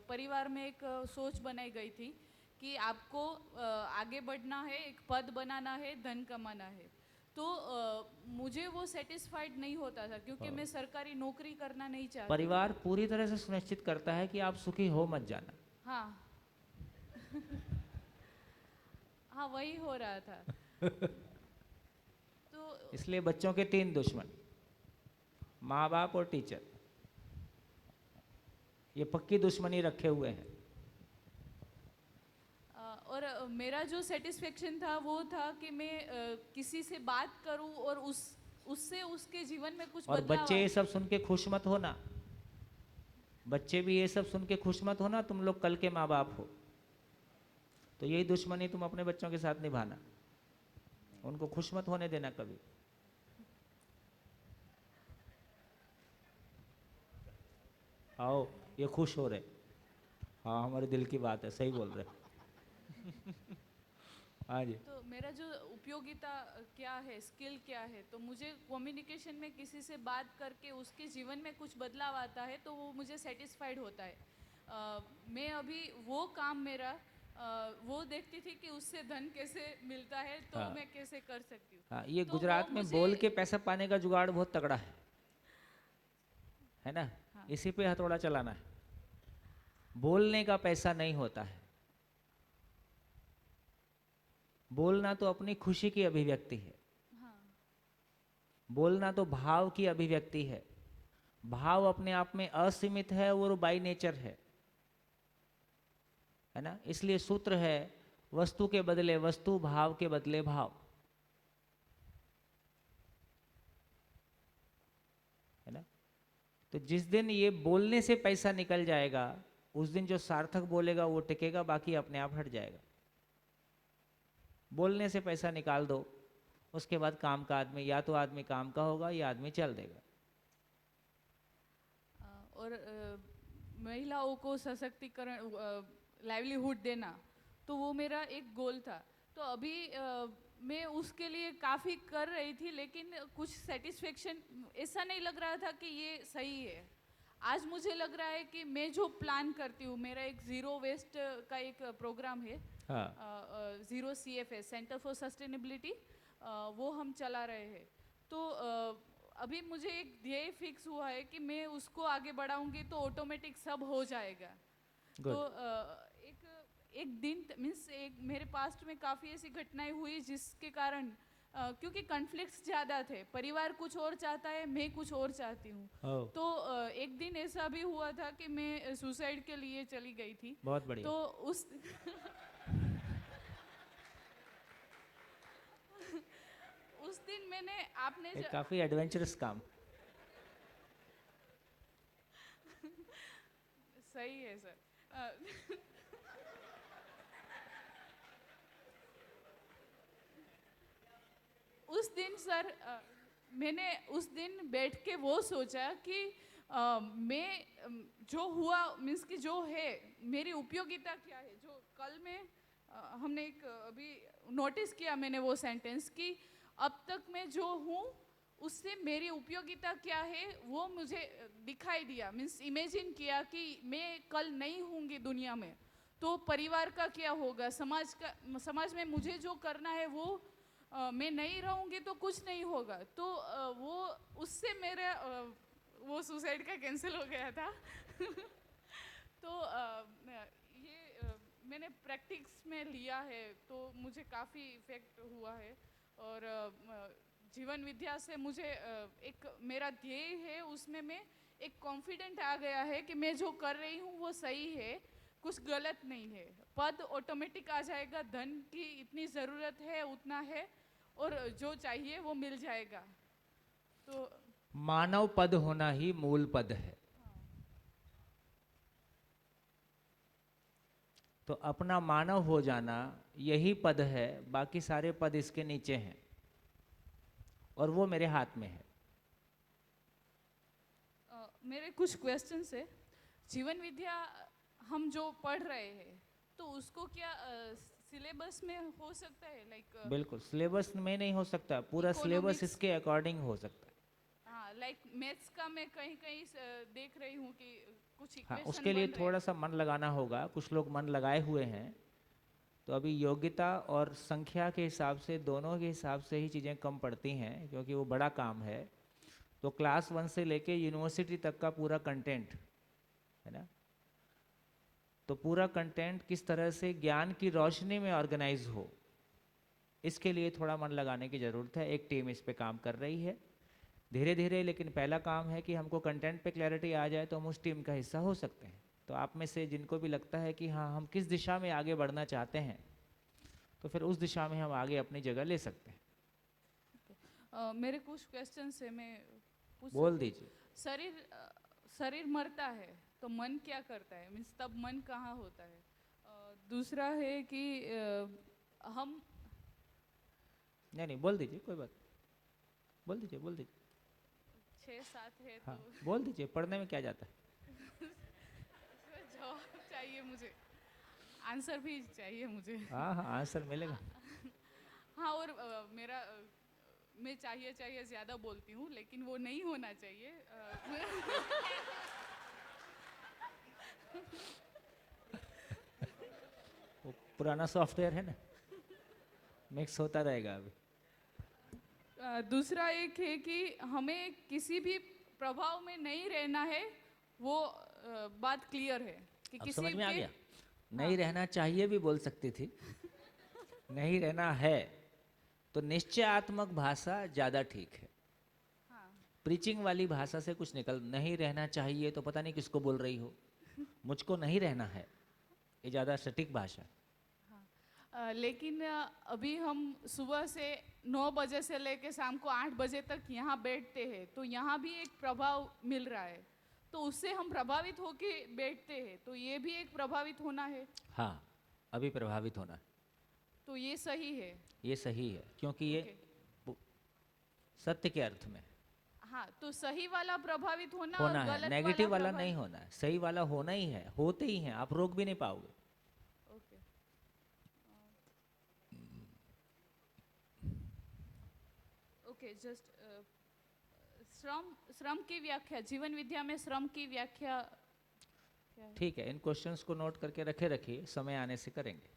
परिवार में एक सोच बनाई गई थी कि आपको आगे बढ़ना है, एक पद बनाना है, धन कमाना है। तो मुझे वो सेटिस्फाइड नहीं होता था क्योंकि मैं सरकारी नौकरी करना नहीं चाहती। परिवार पूरी तरह से सुनिश्चित करता है कि आप सुखी हो मत जाना। हाँ हाँ, वही हो रहा था। तो इसलिए बच्चों के 3 दुश्मन, माँ बाप और टीचर, ये पक्की दुश्मनी रखे हुए हैं। और मेरा जो सेटिस्फेक्शन था वो था कि मैं किसी से बात करूं और उससे उसके जीवन में कुछ और बदलाव बच्चे आए। ये सब सुन के खुश मत होना, बच्चे भी ये सब सुन के खुश मत होना। तुम लोग कल के माँ बाप हो, तो यही दुश्मनी तुम अपने बच्चों के साथ निभाना, उनको खुश मत होने देना कभी। आओ, ये खुश हो रहे, हाँ हमारे दिल की बात है, सही बोल रहे। हाँ जी। तो मेरा जो उपयोगिता क्या है, स्किल क्या है, तो मुझे कम्युनिकेशन में किसी से बात करके उसके जीवन में कुछ बदलाव आता है तो वो मुझे सेटिस्फाइड होता है। मैं अभी वो काम मेरा वो देखती थी कि उससे धन कैसे मिलता है, तो हाँ। मैं कैसे कर सकती हूँ। हाँ, ये तो गुजरात वो में मुझे- बोल के पैसा पाने का जुगाड़ बहुत तगड़ा है ना? हाँ। इसी पे हथौड़ा चलाना है। बोलने का पैसा नहीं होता है। बोलना तो अपनी खुशी की अभिव्यक्ति है। हाँ। बोलना तो भाव की अभिव्यक्ति है। भाव अपने आप में असीमित है और बाय नेचर है ना? इसलिए सूत्र है, वस्तु के बदले वस्तु, भाव के बदले भाव, है ना? तो जिस दिन ये बोलने से पैसा निकल जाएगा, उस दिन जो सार्थक बोलेगा वो टिकेगा, बाकी अपने आप हट जाएगा। बोलने से पैसा निकाल दो, उसके बाद काम का आदमी, या तो आदमी काम का होगा या आदमी चल देगा। और महिलाओं को सशक्तिकरण, लाइवलीहुड देना, तो वो मेरा एक गोल था। तो अभी मैं उसके लिए काफ़ी कर रही थी, लेकिन कुछ सेटिस्फेक्शन ऐसा नहीं लग रहा था कि ये सही है। आज मुझे लग रहा है कि मैं जो प्लान करती हूँ, मेरा एक ज़ीरो वेस्ट का एक प्रोग्राम है, हाँ। Zero CFS, centre for sustainability, वो हम चला रहे हैं। तो अभी मुझे एक ध्येय फिक्स हुआ है कि मैं उसको आगे बढ़ाऊंगी तो ऑटोमेटिक सब हो जाएगा। तो एक दिन मीन्स एक मेरे पास्ट में काफ़ी ऐसी घटनाएं हुई जिसके कारण क्योंकि कॉन्फ्लिक्ट्स ज़्यादा थे, परिवार कुछ और चाहता है, मैं कुछ और चाहती हूँ। तो एक दिन ऐसा भी हुआ था कि मैं सुसाइड के लिए चली गई थी। बहुत बढ़िया। तो उस उस दिन मैंने आपने ये काफी एडवेंचरस काम। सही है सर। उस दिन सर मैंने उस दिन बैठ के वो सोचा कि मैं जो हुआ मीन्स कि जो है मेरी उपयोगिता क्या है। जो कल में हमने एक अभी नोटिस किया मैंने वो सेंटेंस कि अब तक मैं जो हूँ उससे मेरी उपयोगिता क्या है वो मुझे दिखाई दिया। मीन्स इमेजिन किया कि मैं कल नहीं होंगी दुनिया में तो परिवार का क्या होगा, समाज में मुझे जो करना है वो मैं नहीं रहूँगी तो कुछ नहीं होगा। तो वो उससे मेरा वो सुसाइड का कैंसिल हो गया था। तो ये मैंने प्रैक्टिस में लिया है तो मुझे काफ़ी इफ़ेक्ट हुआ है। और जीवन विद्या से मुझे एक मेरा ध्येय है, उसमें मैं एक कॉन्फिडेंट आ गया है कि मैं जो कर रही हूँ वो सही है, कुछ गलत नहीं है। पद ऑटोमेटिक आ जाएगा, धन की इतनी ज़रूरत है उतना है और जो चाहिए वो मिल जाएगा। तो मानव पद होना ही मूल पद है। तो अपना मानव हो जाना यही पद है, बाकी सारे पद इसके नीचे हैं और वो मेरे हाथ में है। मेरे कुछ क्वेश्चंस है। जीवन विद्या हम जो पढ़ रहे हैं तो उसको क्या सिलेबस में हो सकता है लाइक बिल्कुल सिलेबस में नहीं हो सकता, पूरा सिलेबस Economics- इसके अकॉर्डिंग हो सकता है। हाँ लाइक मैथ्स का मैं कहीं कहीं देख रही हूँ कि कुछ हाँ इक्वेशन उसके लिए थोड़ा सा मन लगाना होगा, कुछ लोग मन लगाए हुए हैं। तो अभी योग्यता और संख्या के हिसाब से, दोनों के हिसाब से ही चीज़ें कम पड़ती हैं, क्योंकि वो बड़ा काम है। तो क्लास 1 से लेके यूनिवर्सिटी तक का पूरा कंटेंट है ना, तो पूरा कंटेंट किस तरह से ज्ञान की रोशनी में ऑर्गेनाइज हो, इसके लिए थोड़ा मन लगाने की ज़रूरत है। एक टीम इस पे काम कर रही है धीरे धीरे, लेकिन पहला काम है कि हमको कंटेंट पे क्लैरिटी आ जाए तो हम उस टीम का हिस्सा हो सकते हैं। तो आप में से जिनको भी लगता है कि हाँ हम किस दिशा में आगे बढ़ना चाहते हैं, तो फिर उस दिशा में हम आगे अपनी जगह ले सकते हैं। मेरे कुछ क्वेश्चन है, मैं पूछ बोल सकती हूँ? दीजिए। शरीर मरता है तो मन क्या करता है, मीन्स तब मन कहाँ होता है? दूसरा है कि हम नहीं बोल दीजिए, कोई बात, बोल दीजिए, बोल दीजिए। 6-7 है हाँ तो बोल दीजिए, पढ़ने में क्या जाता है। जवाब चाहिए मुझे, आंसर भी चाहिए मुझे। हाँ हाँ आंसर मिलेगा। हाँ और मेरा मैं चाहिए ज़्यादा बोलती हूँ, लेकिन वो नहीं होना चाहिए। वो पुराना सॉफ्टवेयर है ना, मिक्स होता रहेगा अभी। दूसरा एक है कि हमें किसी भी प्रभाव में नहीं रहना है, वो बात क्लियर है कि अब किसी समझ में आ के- गया। नहीं रहना चाहिए भी बोल सकती थी, नहीं रहना है तो निश्चयात्मक भाषा ज़्यादा ठीक है। हाँ प्रीचिंग वाली भाषा से कुछ निकल, नहीं रहना चाहिए तो पता नहीं किसको बोल रही हो, मुझको नहीं रहना है, ये ज़्यादा सटीक भाषा है। लेकिन अभी हम सुबह से 9 बजे से लेके शाम को 8 बजे तक यहाँ बैठते हैं, तो यहाँ भी एक प्रभाव मिल रहा है, तो उससे हम प्रभावित होके बैठते हैं, तो ये भी एक प्रभावित होना है। हाँ अभी प्रभावित होना है, तो ये सही है। ये सही है, क्योंकि ये ओके। सत्य के अर्थ में हाँ तो सही वाला प्रभावित होना होना और है, गलत नेगेटिव वाला प्रभावित- नहीं होना है, सही वाला होना ही है, होते ही हैं, आप रोक भी नहीं पाओगे। ओके। ओके जस्ट श्रम की व्याख्या, जीवन विद्या में श्रम की व्याख्या क्या है? ठीक है, इन क्वेश्चंस को नोट करके रखिए, समय आने से करेंगे।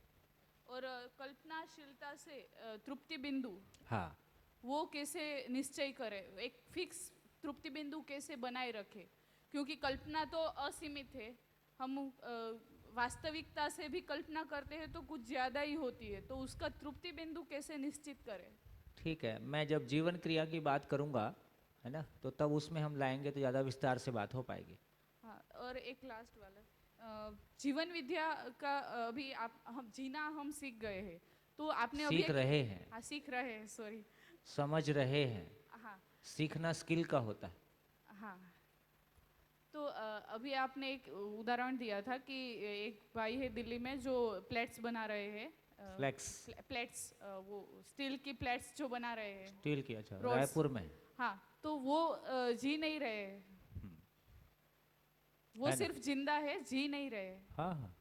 और कल्पनाशीलता से तृप्ति बिंदु, हाँ वो कैसे निश्चय करें, एक फिक्स तृप्ति बिंदु कैसे बनाए रखें, क्योंकि कल्पना तो असीमित है, हम वास्तविकता से भी कल्पना करते हैं तो कुछ ज़्यादा ही होती है, तो उसका तृप्ति बिंदु कैसे निश्चित करें? ठीक है, मैं जब जीवन क्रिया की बात करूंगा है ना, तो तब उसमें हम लाएंगे तो ज़्यादा विस्तार से बात हो पाएगी। हाँ और एक लास्ट वाला, जीवन विद्या का अभी हम जीना हम सीख गए हैं, तो आपने अभी सीख रहे हैं, हाँ सीख रहे हैं, सॉरी। समझ रहे हैं, हाँ सीखना स्किल का होता है। हाँ तो अभी आपने एक उदाहरण दिया था कि एक भाई है दिल्ली में जो प्लेट्स बना रहे हैं, फ्लेक्स प्लेट्स, वो स्टील की प्लेट्स जो बना रहे हैं। स्टील की, अच्छा रोड्स। रायपुर में। हाँ तो वो जी नहीं रहे हैं, वो है ना? सिर्फ जिंदा है, जी नहीं रहे। हाँ हाँ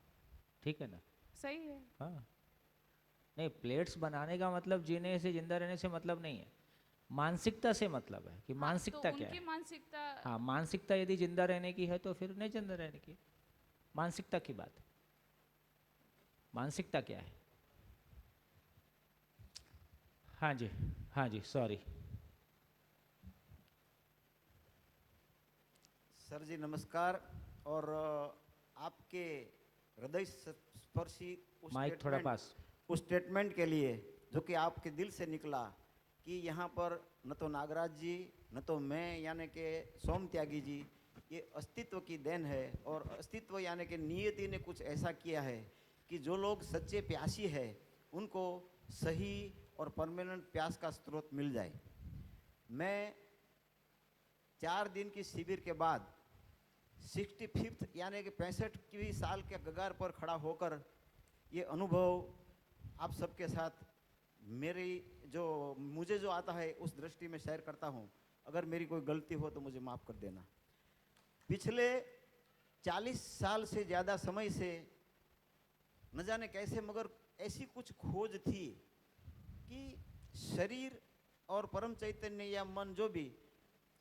ठीक है ना। सही है। हाँ नहीं, प्लेट्स बनाने का मतलब जीने से, जिंदा रहने से मतलब नहीं है, मानसिकता से मतलब है कि हाँ, मानसिकता तो क्या उनकी है। मानसिकता हाँ मानसिकता यदि जिंदा रहने की है तो फिर नहीं जिंदा रहने की, मानसिकता की बात है, मानसिकता क्या है। हाँ जी सॉरी। सर जी नमस्कार। और आपके हृदय स्पर्शी उस माइक थोड़ा स्टेटमेंट- पास। उस स्टेटमेंट के लिए जो कि आपके दिल से निकला कि यहाँ पर न तो नागराज जी न तो मैं यानी कि सोम त्यागी जी, ये अस्तित्व की देन है, और अस्तित्व यानी कि नियति ने कुछ ऐसा किया है कि जो लोग सच्चे प्यासी है उनको सही और परमानेंट प्यास का स्रोत मिल जाए। मैं 4 दिन की शिविर के बाद 65th यानी कि 65वीं साल के कगार पर खड़ा होकर ये अनुभव आप सबके साथ मुझे जो आता है उस दृष्टि में शेयर करता हूँ। अगर मेरी कोई गलती हो तो मुझे माफ़ कर देना। पिछले 40 साल से ज़्यादा समय से न जाने कैसे मगर ऐसी कुछ खोज थी कि शरीर और परम चैतन्य या मन जो भी,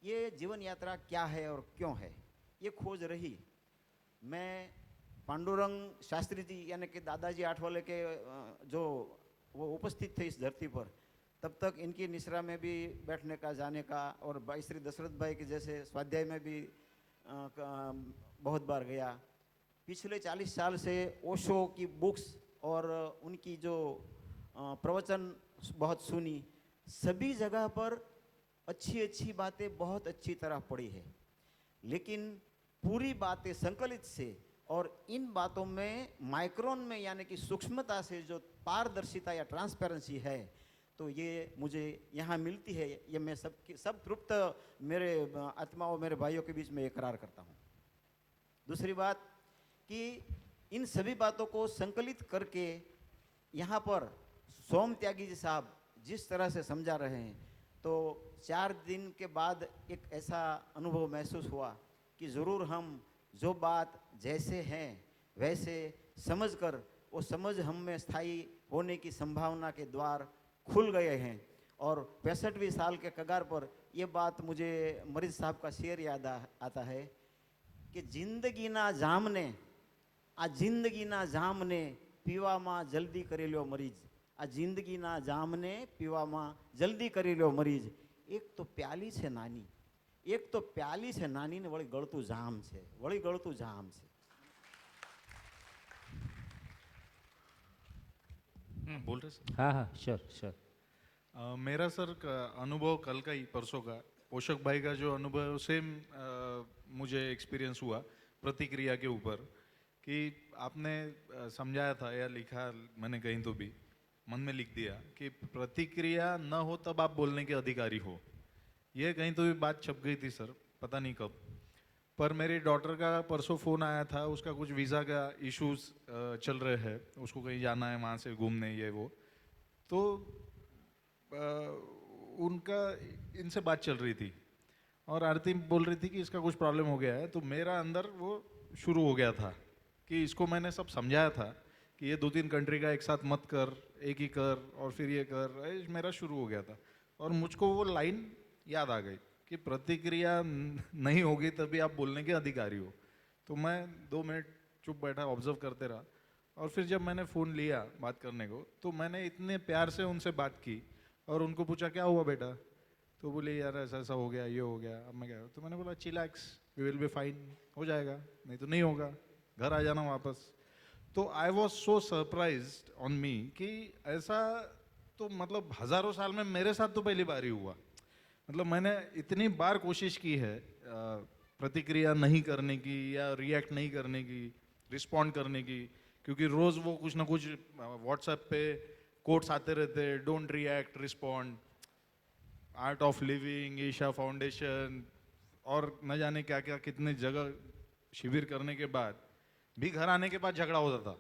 ये जीवन यात्रा क्या है और क्यों है, ये खोज रही। मैं पांडुरंग शास्त्री जी यानी कि दादाजी आठवले के जो वो उपस्थित थे इस धरती पर, तब तक इनकी निश्रा में भी बैठने का, जाने का, और भाई श्री दशरथ भाई के जैसे स्वाध्याय में भी बहुत बार गया। पिछले 40 साल से ओशो की बुक्स और उनकी जो प्रवचन बहुत सुनी, सभी जगह पर अच्छी अच्छी बातें बहुत अच्छी तरह पढ़ी है, लेकिन पूरी बातें संकलित से और इन बातों में माइक्रोन में यानी कि सूक्ष्मता से जो पारदर्शिता या ट्रांसपेरेंसी है, तो ये मुझे यहाँ मिलती है। ये मैं सब तृप्त मेरे आत्माओं, मेरे भाइयों के बीच में इकरार करता हूँ। दूसरी बात कि इन सभी बातों को संकलित करके यहाँ पर सोम त्यागी जी साहब जिस तरह से समझा रहे हैं, तो 4 दिन के बाद एक ऐसा अनुभव महसूस हुआ कि ज़रूर हम जो बात जैसे हैं वैसे समझकर, वो समझ हम में स्थायी होने की संभावना के द्वार खुल गए हैं। और 65वीं साल के कगार पर ये बात मुझे मरीज साहब का शेर याद आता है कि जिंदगी ना जामने, आ जिंदगी ना जामने पीवा माँ जल्दी करी लो मरीज, आ जिंदगी ना जामने पीवा माँ जल्दी करी लो मरीज। एक तो प्याली છે નાની, એક તો પ્યાલી છે નાની ને વળી ગળતું જામ છે, વળી ગળતું જામ છે। बोल रहे सर? हाँ हाँ, श्योर श्योर। मेरा सर अनुभव कल का ही, परसों का, पोषक भाई का जो अनुभव सेम मुझे एक्सपीरियंस हुआ प्रतिक्रिया के ऊपर, कि आपने समझाया था या लिखा, मैंने कहीं तो भी मन में लिख दिया कि प्रतिक्रिया न हो तब आप बोलने के अधिकारी हो। ये कहीं तो भी बात छप गई थी सर, पता नहीं कब। पर मेरी डॉटर का परसों फ़ोन आया था, उसका कुछ वीज़ा का इश्यूज चल रहे हैं, उसको कहीं जाना है वहाँ से घूमने, ये वो। तो उनका इनसे बात चल रही थी और आरती बोल रही थी कि इसका कुछ प्रॉब्लम हो गया है। तो मेरा अंदर वो शुरू हो गया था कि इसको मैंने सब समझाया था कि ये 2-3 कंट्री का एक साथ मत कर, एक ही कर और फिर ये कर, मेरा शुरू हो गया था। और मुझको वो लाइन याद आ गई कि प्रतिक्रिया नहीं होगी तभी आप बोलने के अधिकारी हो। तो मैं 2 मिनट चुप बैठा, ऑब्जर्व करते रहा। और फिर जब मैंने फ़ोन लिया बात करने को, तो मैंने इतने प्यार से उनसे बात की और उनको पूछा क्या हुआ बेटा, तो बोले यार ऐसा ऐसा हो गया, ये हो गया। अब मैं क्या, तो मैंने बोला chillax, we will be fine, हो जाएगा, नहीं तो नहीं होगा, घर आ जाना वापस। तो I was so surprised on me कि ऐसा तो मतलब हज़ारों साल में मेरे साथ तो पहली बार ही हुआ। मतलब मैंने इतनी बार कोशिश की है प्रतिक्रिया नहीं करने की या रिएक्ट नहीं करने की, रिस्पॉन्ड करने की, क्योंकि रोज़ वो कुछ ना कुछ व्हाट्सएप पे कोट्स आते रहते, don't react, respond, Art of Living, Isha Foundation और न जाने क्या क्या कितने जगह शिविर करने के बाद भी घर आने के बाद झगड़ा होता था।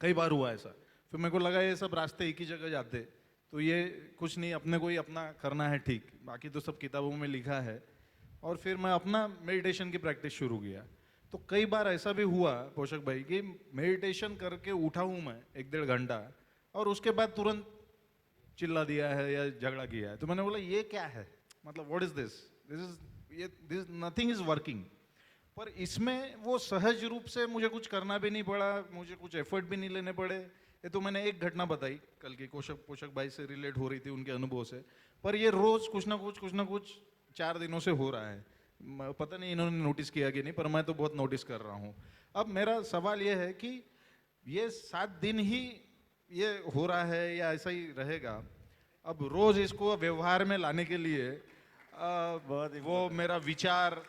कई बार हुआ ऐसा। फिर मेरे को लगा ये सब रास्ते एक ही जगह जाते, तो ये कुछ नहीं, अपने को ही अपना करना है ठीक, बाकी तो सब किताबों में लिखा है। और फिर मैं अपना मेडिटेशन की प्रैक्टिस शुरू किया। तो कई बार ऐसा भी हुआ पोषक भाई कि मेडिटेशन करके उठा हूँ मैं 1-1.5 घंटा और उसके बाद तुरंत चिल्ला दिया है या झगड़ा किया है। तो मैंने बोला ये क्या है, मतलब what is this nothing is working. पर इसमें वो सहज रूप से मुझे कुछ करना भी नहीं पड़ा, मुझे कुछ एफर्ट भी नहीं लेने पड़े। ये तो मैंने एक घटना बताई कल की, पोषक भाई से रिलेट हो रही थी उनके अनुभव से। पर ये रोज कुछ ना कुछ 4 दिनों से हो रहा है। पता नहीं इन्होंने नोटिस किया कि नहीं, पर मैं तो बहुत नोटिस कर रहा हूँ। अब मेरा सवाल ये है कि ये 7 दिन ही ये हो रहा है या ऐसा ही रहेगा? अब रोज इसको व्यवहार में लाने के लिए वो मेरा विचार,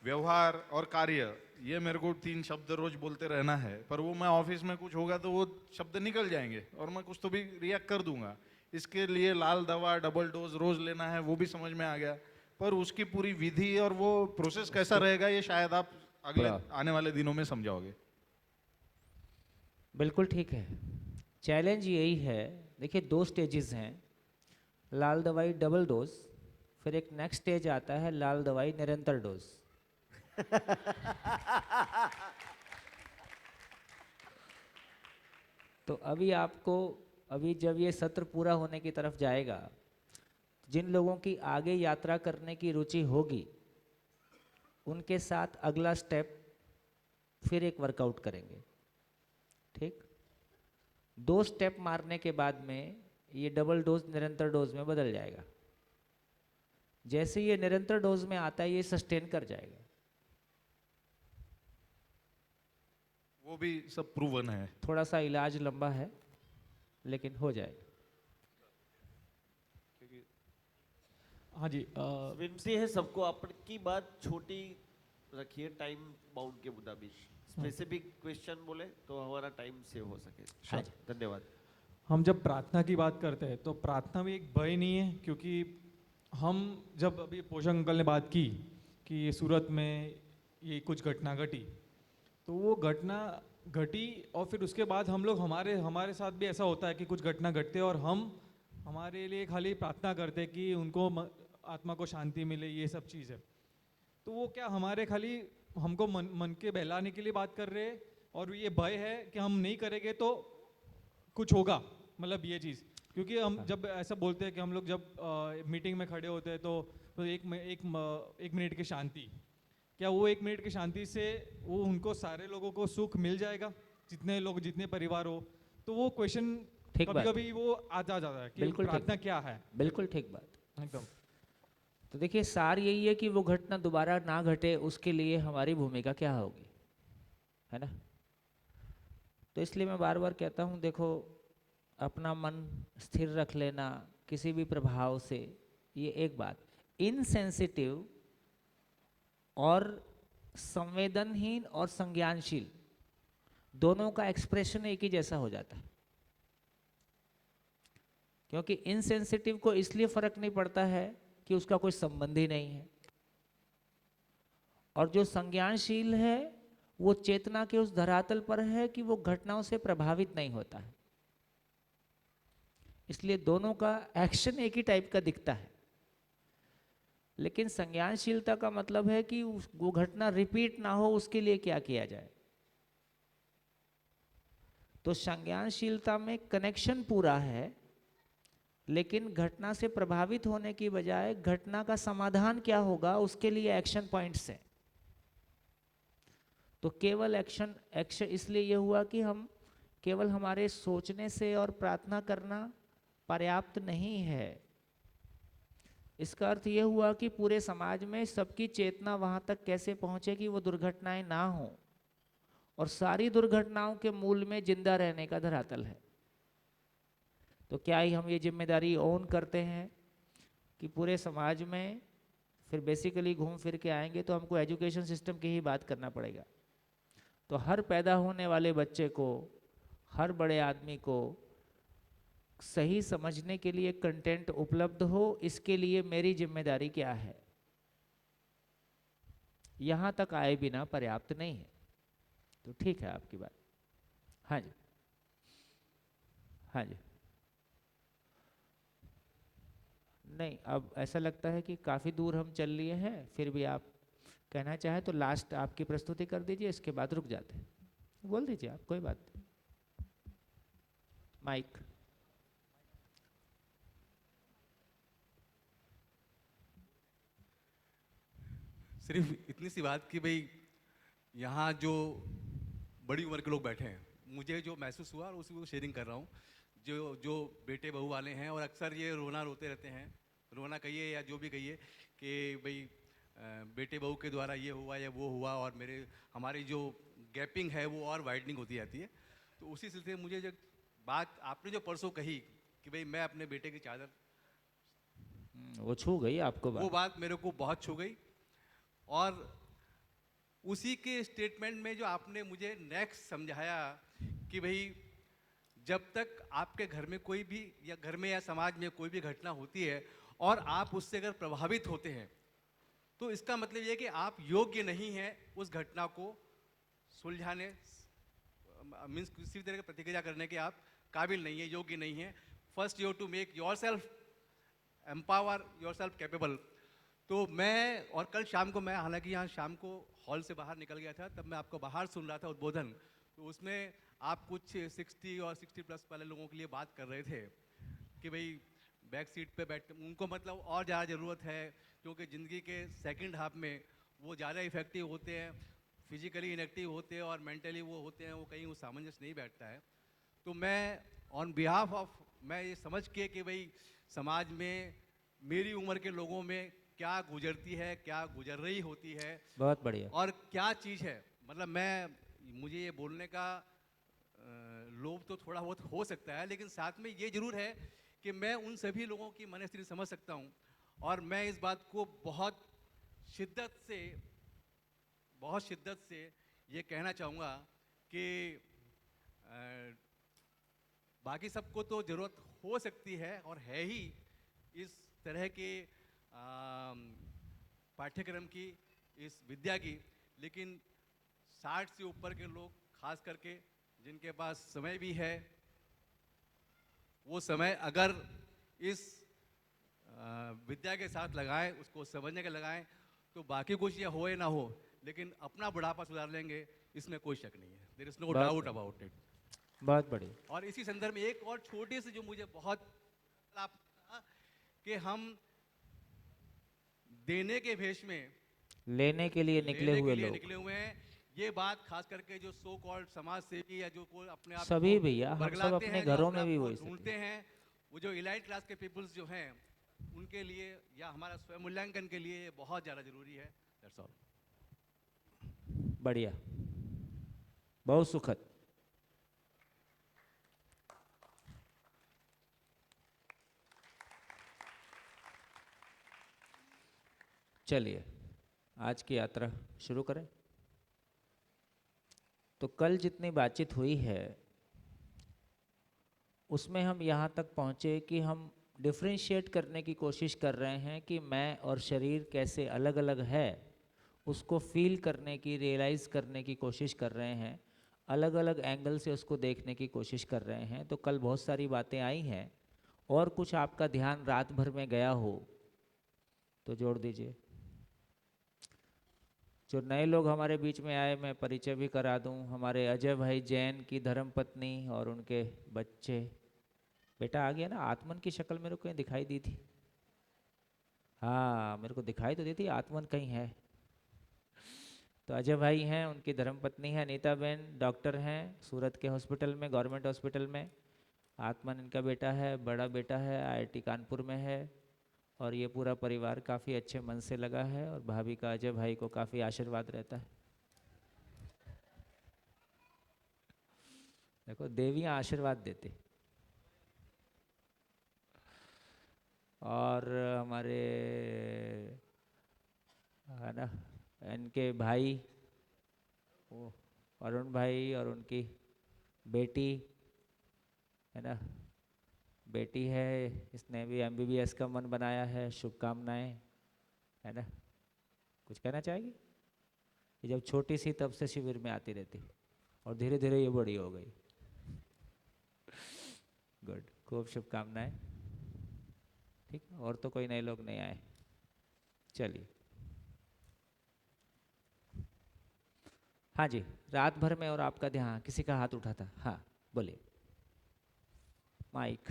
व्यवहार और कार्य, ये मेरे को 3 शब्द रोज बोलते रहना है। पर वो मैं ऑफिस में कुछ होगा तो वो शब्द निकल जाएंगे और मैं कुछ तो भी रिएक्ट कर दूंगा। इसके लिए लाल दवा, डबल डोज रोज लेना है, वो भी समझ में आ गया। पर उसकी पूरी विधि और वो प्रोसेस कैसा रहेगा, ये शायद आप अगले आने वाले दिनों में समझाओगे। बिल्कुल ठीक है। चैलेंज यही है, देखिए 2 स्टेजेस हैं, लाल दवाई डबल डोज, फिर एक नेक्स्ट स्टेज आता है लाल दवाई निरंतर डोज। तो अभी जब ये सत्र पूरा होने की तरफ जाएगा, जिन लोगों की आगे यात्रा करने की रुचि होगी उनके साथ अगला स्टेप फिर एक वर्कआउट करेंगे। ठीक, 2 स्टेप मारने के बाद में ये डबल डोज निरंतर डोज में बदल जाएगा। जैसे ये निरंतर डोज में आता है ये सस्टेन कर जाएगा। वो भी सब प्रूवन है। थोड़ा सा इलाज लंबा है लेकिन हो जाएगा। हाँ जी, विनती है सबको आपकी बात छोटी रखिए, टाइम बाउंड के मुताबिक। स्पेसिफिक क्वेश्चन बोले तो हमारा टाइम सेव हो सके। हाँ धन्यवाद। हम जब प्रार्थना की बात करते हैं तो प्रार्थना भी एक भय नहीं है, क्योंकि हम जब अभी पोषक अंकल ने बात की कि ये सूरत में ये कुछ घटना घटी, तो वो घटना घटी और फिर उसके बाद हम लोग हमारे साथ भी ऐसा होता है कि कुछ घटना घटते और हम हमारे लिए खाली प्रार्थना करते हैं कि उनको आत्मा को शांति मिले, ये सब चीज़ है। तो वो क्या हमारे खाली हमको मन के बहलाने के लिए बात कर रहे हैं, और ये भय है कि हम नहीं करेंगे तो कुछ होगा, मतलब ये चीज़। क्योंकि हम जब ऐसा बोलते हैं कि हम लोग जब मीटिंग में खड़े होते हैं तो एक मिनट की शांति, क्या वो 1 मिनट की शांति से वो उनको सारे लोगों को सुख मिल जाएगा, जितने परिवार हो? तो वो क्वेश्चन कभी वो आता जाता है कि प्रार्थना क्या है। बिल्कुल ठीक बात एकदम। तो देखिए, सार यही है कि वो घटना दोबारा ना घटे, उसके लिए हमारी भूमिका क्या होगी, है ना। तो इसलिए मैं बार बार कहता हूँ, देखो, अपना मन स्थिर रख लेना किसी भी प्रभाव से, ये एक बात। इनसेंसिटिव और संवेदनहीन और संज्ञानशील दोनों का एक्सप्रेशन एक ही जैसा हो जाता है। क्योंकि इनसेंसिटिव को इसलिए फर्क नहीं पड़ता है कि उसका कोई संबंध ही नहीं है, और जो संज्ञानशील है वो चेतना के उस धरातल पर है कि वो घटनाओं से प्रभावित नहीं होता है। इसलिए दोनों का एक्शन एक ही टाइप का दिखता है। लेकिन संज्ञानशीलता का मतलब है कि वो घटना रिपीट ना हो, उसके लिए क्या किया जाए। तो संज्ञानशीलता में कनेक्शन पूरा है, लेकिन घटना से प्रभावित होने की बजाय घटना का समाधान क्या होगा उसके लिए एक्शन पॉइंट्स हैं। तो केवल एक्शन इसलिए यह हुआ कि हम केवल हमारे सोचने से और प्रार्थना करना पर्याप्त नहीं है। इसका अर्थ यह हुआ कि पूरे समाज में सबकी चेतना वहां तक कैसे पहुंचे कि वो दुर्घटनाएं ना हो, और सारी दुर्घटनाओं के मूल में जिंदा रहने का धरातल है। तो क्या ही हम ये जिम्मेदारी ओन करते हैं कि पूरे समाज में फिर बेसिकली घूम फिर के आएंगे तो हमको एजुकेशन सिस्टम की ही बात करना पड़ेगा। तो हर पैदा होने वाले बच्चे को, हर बड़े आदमी को सही समझने के लिए कंटेंट उपलब्ध हो, इसके लिए मेरी जिम्मेदारी क्या है, यहां तक आए बिना पर्याप्त नहीं है। तो ठीक है आपकी बात। हाँ जी, हाँ जी। नहीं, अब ऐसा लगता है कि काफ़ी दूर हम चल लिए हैं, फिर भी आप कहना चाहे तो लास्ट आपकी प्रस्तुति कर दीजिए, इसके बाद रुक जाते हैं। बोल दीजिए आप, कोई बात नहीं। माइक। सिर्फ इतनी सी बात कि भाई यहाँ जो बड़ी उम्र के लोग बैठे हैं, मुझे जो महसूस हुआ और उसी को शेयरिंग कर रहा हूँ। जो बेटे बहू वाले हैं और अक्सर ये रोते रहते हैं, रोना कहिए या जो भी कहिए कि भाई बेटे बहू के द्वारा ये हुआ या वो हुआ, और हमारी जो गैपिंग है वो और वाइडनिंग होती जाती है। तो उसी सिलसिले में मुझे जो बात आपने जो परसों कही कि भाई मैं अपने बेटे की चादर, वो छू गई आपको वो बात मेरे को बहुत छू गई। और उसी के स्टेटमेंट में जो आपने मुझे नेक्स्ट समझाया कि भाई जब तक आपके घर में कोई भी या घर में या समाज में कोई भी घटना होती है और आप उससे अगर प्रभावित होते हैं तो इसका मतलब ये है कि आप योग्य नहीं हैं उस घटना को सुलझाने, मीन्स किसी तरह की प्रतिक्रिया करने के आप काबिल नहीं है, योग्य नहीं है। First you to make your self empower your self capable. तो मैं, और कल शाम को मैं हालांकि यहाँ शाम को हॉल से बाहर निकल गया था, तब मैं आपको बाहर सुन रहा था उद्बोधन, तो उसमें आप कुछ 60 और 60+ वाले लोगों के लिए बात कर रहे थे कि भाई बैक सीट पे बैठ उनको मतलब और ज़्यादा ज़रूरत है, क्योंकि ज़िंदगी के सेकंड हाफ में वो ज़्यादा इफ़ेक्टिव होते हैं, फिजिकली इनएक्टिव होते हैं और मेंटली वो होते हैं, वो कहीं वो सामंजस्य नहीं बैठता है। तो मैं ऑन बिहाफ ऑफ, मैं ये समझ के कि भाई समाज में मेरी उम्र के लोगों में क्या गुजरती है, क्या गुजर रही होती है, बहुत बढ़िया। और क्या चीज़ है, मतलब मुझे ये बोलने का लोभ तो थोड़ा बहुत हो सकता है, लेकिन साथ में ये जरूर है कि मैं उन सभी लोगों की मनस्थिति समझ सकता हूँ, और मैं इस बात को बहुत शिद्दत से ये कहना चाहूँगा कि बाकी सबको तो ज़रूरत हो सकती है और है ही इस तरह के पाठ्यक्रम की, इस विद्या की, लेकिन 60 से ऊपर के लोग, खास करके जिनके पास समय भी है, वो समय अगर इस विद्या के साथ लगाएं, उसको समझने के लगाएं, तो बाकी कुछ या हो या ना हो, लेकिन अपना बुढ़ापा सुधार लेंगे, इसमें कोई शक नहीं है। There is no doubt about it. बहुत बढ़िया। और इसी संदर्भ में एक और छोटी सी जो मुझे बहुत कि हम देने के भेष में लेने के लिए निकले हुए हैं, ये बात खास करके जो सो कॉल्ड समाज सेवी या जो कोई अपने आप सभी भैया, हम सब बरगलाते अपने हैं, जो घरों अपने में भी आप को वही स्थिति ढूंढते हैं, वो जो इलाइट क्लास के पीपल्स जो हैं, उनके लिए या हमारा स्वयं मूल्यांकन के लिए ये बहुत ज़्यादा जरूरी है। That's all. बढ़िया, बहुत सुखद। चलिए आज की यात्रा शुरू करें। तो कल जितनी बातचीत हुई है उसमें हम यहाँ तक पहुँचे कि हम डिफ्रेंशिएट करने की कोशिश कर रहे हैं कि मैं और शरीर कैसे अलग अलग है, उसको फील करने की, रियलाइज़ करने की कोशिश कर रहे हैं, अलग अलग एंगल से उसको देखने की कोशिश कर रहे हैं। तो कल बहुत सारी बातें आई हैं, और कुछ आपका ध्यान रात भर में गया हो तो जोड़ दीजिए। जो नए लोग हमारे बीच में आए, मैं परिचय भी करा दूं। हमारे अजय भाई जैन की धर्मपत्नी और उनके बच्चे। बेटा आ गया ना? आत्मन की शक्ल मेरे को कहीं दिखाई दी थी। हाँ, मेरे को दिखाई तो दी थी, आत्मन कहीं है। तो अजय भाई हैं, उनकी धर्मपत्नी है अनीता बहन, डॉक्टर हैं सूरत के हॉस्पिटल में, गवर्नमेंट हॉस्पिटल में। आत्मन इनका बेटा है, बड़ा बेटा है, IIT कानपुर में है। और ये पूरा परिवार काफ़ी अच्छे मन से लगा है, और भाभी का अजय भाई को काफ़ी आशीर्वाद रहता है। देखो, देवियाँ आशीर्वाद देती। और हमारे है ना इनके भाई वो अरुण भाई और उनकी बेटी है ना, बेटी है, इसने भी MBBS का मन बनाया है। शुभकामनाएं, है ना। कुछ कहना चाहेगी? ये जब छोटी सी तब से शिविर में आती रहती, और धीरे धीरे ये बड़ी हो गई। गुड, खूब शुभकामनाएं। ठीक, और तो कोई नए लोग नहीं आए। चलिए, हाँ जी, रात भर में और आपका ध्यान, किसी का हाथ उठा था? हाँ बोलिए। माइक।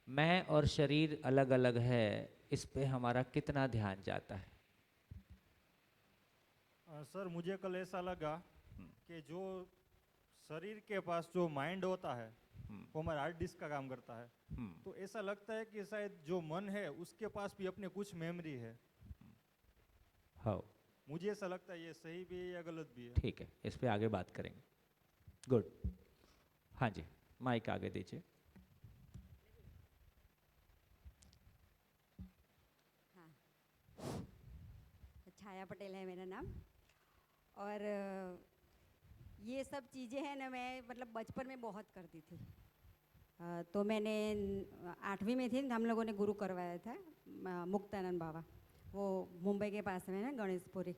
मैं और शरीर अलग अलग है, इस पे हमारा कितना ध्यान जाता है? सर मुझे कल ऐसा लगा कि जो शरीर के पास जो माइंड होता है वो हमारा हार्ड डिस्क का काम करता है। तो ऐसा लगता है कि शायद जो मन है उसके पास भी अपने कुछ मेमोरी है। हाँ, मुझे ऐसा लगता है, ये सही भी है या गलत भी है? ठीक है, इस पे आगे बात करेंगे। गुड, हाँ जी, माइक आगे दीजिए। हाँ, छाया पटेल है मेरा नाम। और ये सब चीज़ें हैं ना, मैं मतलब बचपन में बहुत करती थी। तो मैंने 8वीं में थी, हम लोगों ने गुरु करवाया था, मुक्तानंद बाबा, वो मुंबई के पास में ना, गणेशपुरी।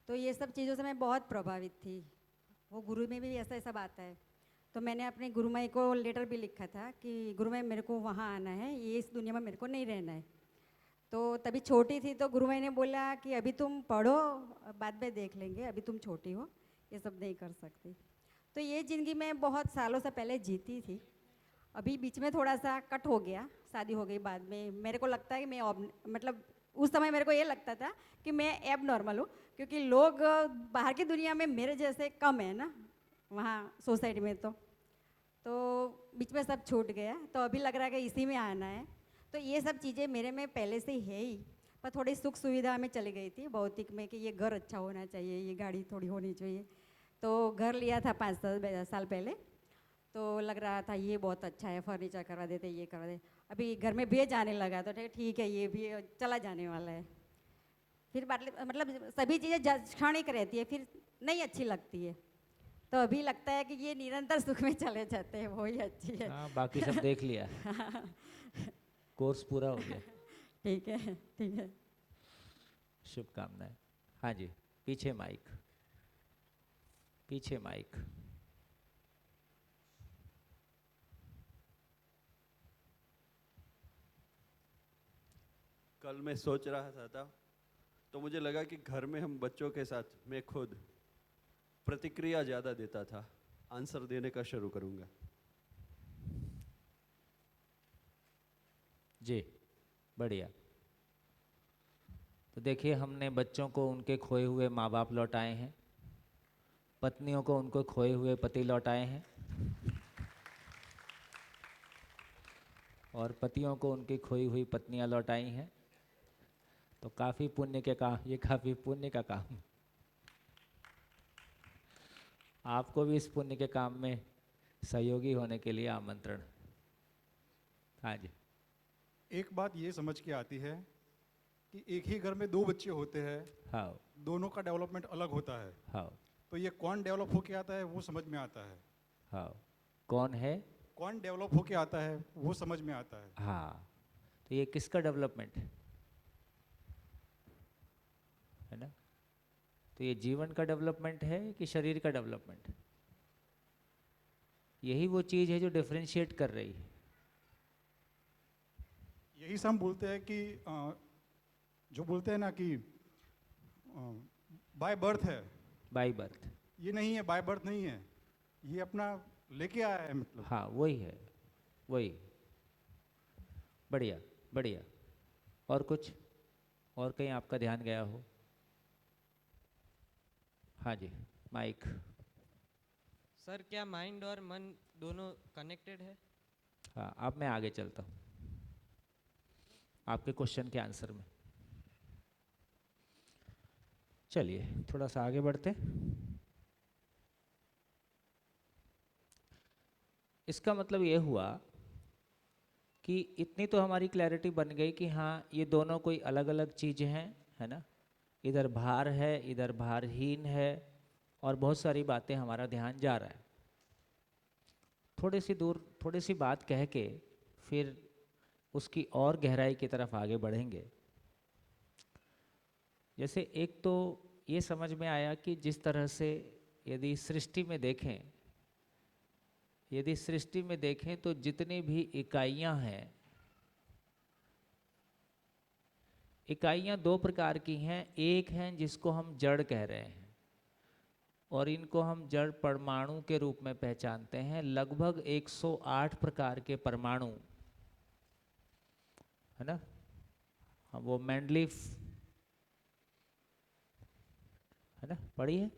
तो ये सब चीज़ों से मैं बहुत प्रभावित थी। वो गुरु में भी ऐसा ऐसा बात है। तो मैंने अपने गुरुमाई को लेटर भी लिखा था कि गुरुमाई मेरे को वहाँ आना है, ये इस दुनिया में मेरे को नहीं रहना है। तो तभी छोटी थी, तो गुरुमाई ने बोला कि अभी तुम पढ़ो, बाद में देख लेंगे, अभी तुम छोटी हो, ये सब नहीं कर सकती। तो ये ज़िंदगी मैं बहुत सालों से पहले जीती थी, अभी बीच में थोड़ा सा कट हो गया, शादी हो गई बाद में। मेरे को लगता है कि मैं मतलब उस समय मेरे को ये लगता था कि मैं एब नॉर्मल हूँ, क्योंकि लोग बाहर की दुनिया में मेरे जैसे कम है ना वहाँ सोसाइटी में। तो बीच में सब छूट गया, तो अभी लग रहा है कि इसी में आना है। तो ये सब चीज़ें मेरे में पहले से ही है ही, पर थोड़ी सुख सुविधा में चली गई थी भौतिक में कि ये घर अच्छा होना चाहिए, ये गाड़ी थोड़ी होनी चाहिए। तो घर लिया था 5 साल पहले, तो लग रहा था ये बहुत अच्छा है, फर्नीचर करवा देते, ये करवा दे। अभी घर में भेज आने लगा तो ठीक है, ये भी चला जाने वाला है। फिर मतलब सभी चीज़ें क्षणिक रहती है, फिर नहीं अच्छी लगती है। तो अभी लगता है कि ये निरंतर सुख में चले जाते हैं, वही अच्छी है। हाँ, बाकी सब देख लिया, कोर्स पूरा हो गया। ठीक है, ठीक है। शुभकामनाएं। हाँ जी, पीछे माइक, पीछे माइक। कल मैं सोच रहा था तो मुझे लगा कि घर में हम बच्चों के साथ मैं खुद प्रतिक्रिया ज़्यादा देता था, आंसर देने का शुरू करूँगा। जी, बढ़िया। तो देखिए, हमने बच्चों को उनके खोए हुए माँ बाप लौटाए हैं, पत्नियों को उनको खोए हुए पति लौटाए हैं, और पतियों को उनकी खोई हुई पत्नियां लौटाई हैं। तो काफ़ी पुण्य के काम, ये काफ़ी पुण्य का काम। आपको भी इस पुण्य के काम में सहयोगी होने के लिए आमंत्रण। हाँ जी। एक बात ये समझ के आती है कि एक ही घर में 2 बच्चे होते हैं, हाँ, दोनों का डेवलपमेंट अलग होता है। हाँ, तो ये कौन डेवलप होके आता है वो समझ में आता है। हाँ, कौन है, कौन डेवलप होके आता है वो समझ में आता है। हाँ। तो ये किसका डेवलपमेंट है ना? तो ये जीवन का डेवलपमेंट है कि शरीर का डेवलपमेंट? यही वो चीज़ है जो डिफरेंशिएट कर रही है। यही से हम बोलते हैं कि जो बोलते हैं ना कि बाय बर्थ है, बाय बर्थ। ये नहीं है, बाय बर्थ नहीं है, ये अपना लेके आया है मतलब। हाँ, वही है, वही। बढ़िया, बढ़िया। और कुछ, और कहीं आपका ध्यान गया हो? हाँ जी, माइक। सर, क्या माइंड और मन दोनों कनेक्टेड है? हाँ, अब मैं आगे चलता हूँ आपके क्वेश्चन के आंसर में। चलिए थोड़ा सा आगे बढ़ते। इसका मतलब ये हुआ कि इतनी तो हमारी क्लैरिटी बन गई कि हाँ, ये दोनों कोई अलग अलग चीज़ें हैं, है ना? इधर भार है, इधर भारहीन है, और बहुत सारी बातें हमारा ध्यान जा रहा है। थोड़ी सी दूर, थोड़ी सी बात कह के फिर उसकी और गहराई की तरफ आगे बढ़ेंगे। जैसे एक तो ये समझ में आया कि जिस तरह से यदि सृष्टि में देखें तो जितनी भी इकाइयां हैं, इकाइयां 2 प्रकार की हैं। एक हैं जिसको हम जड़ कह रहे हैं, और इनको हम जड़ परमाणु के रूप में पहचानते हैं। लगभग 108 प्रकार के परमाणु, है ना? हम वो मैंडलीफ, है ना, पढ़ी है?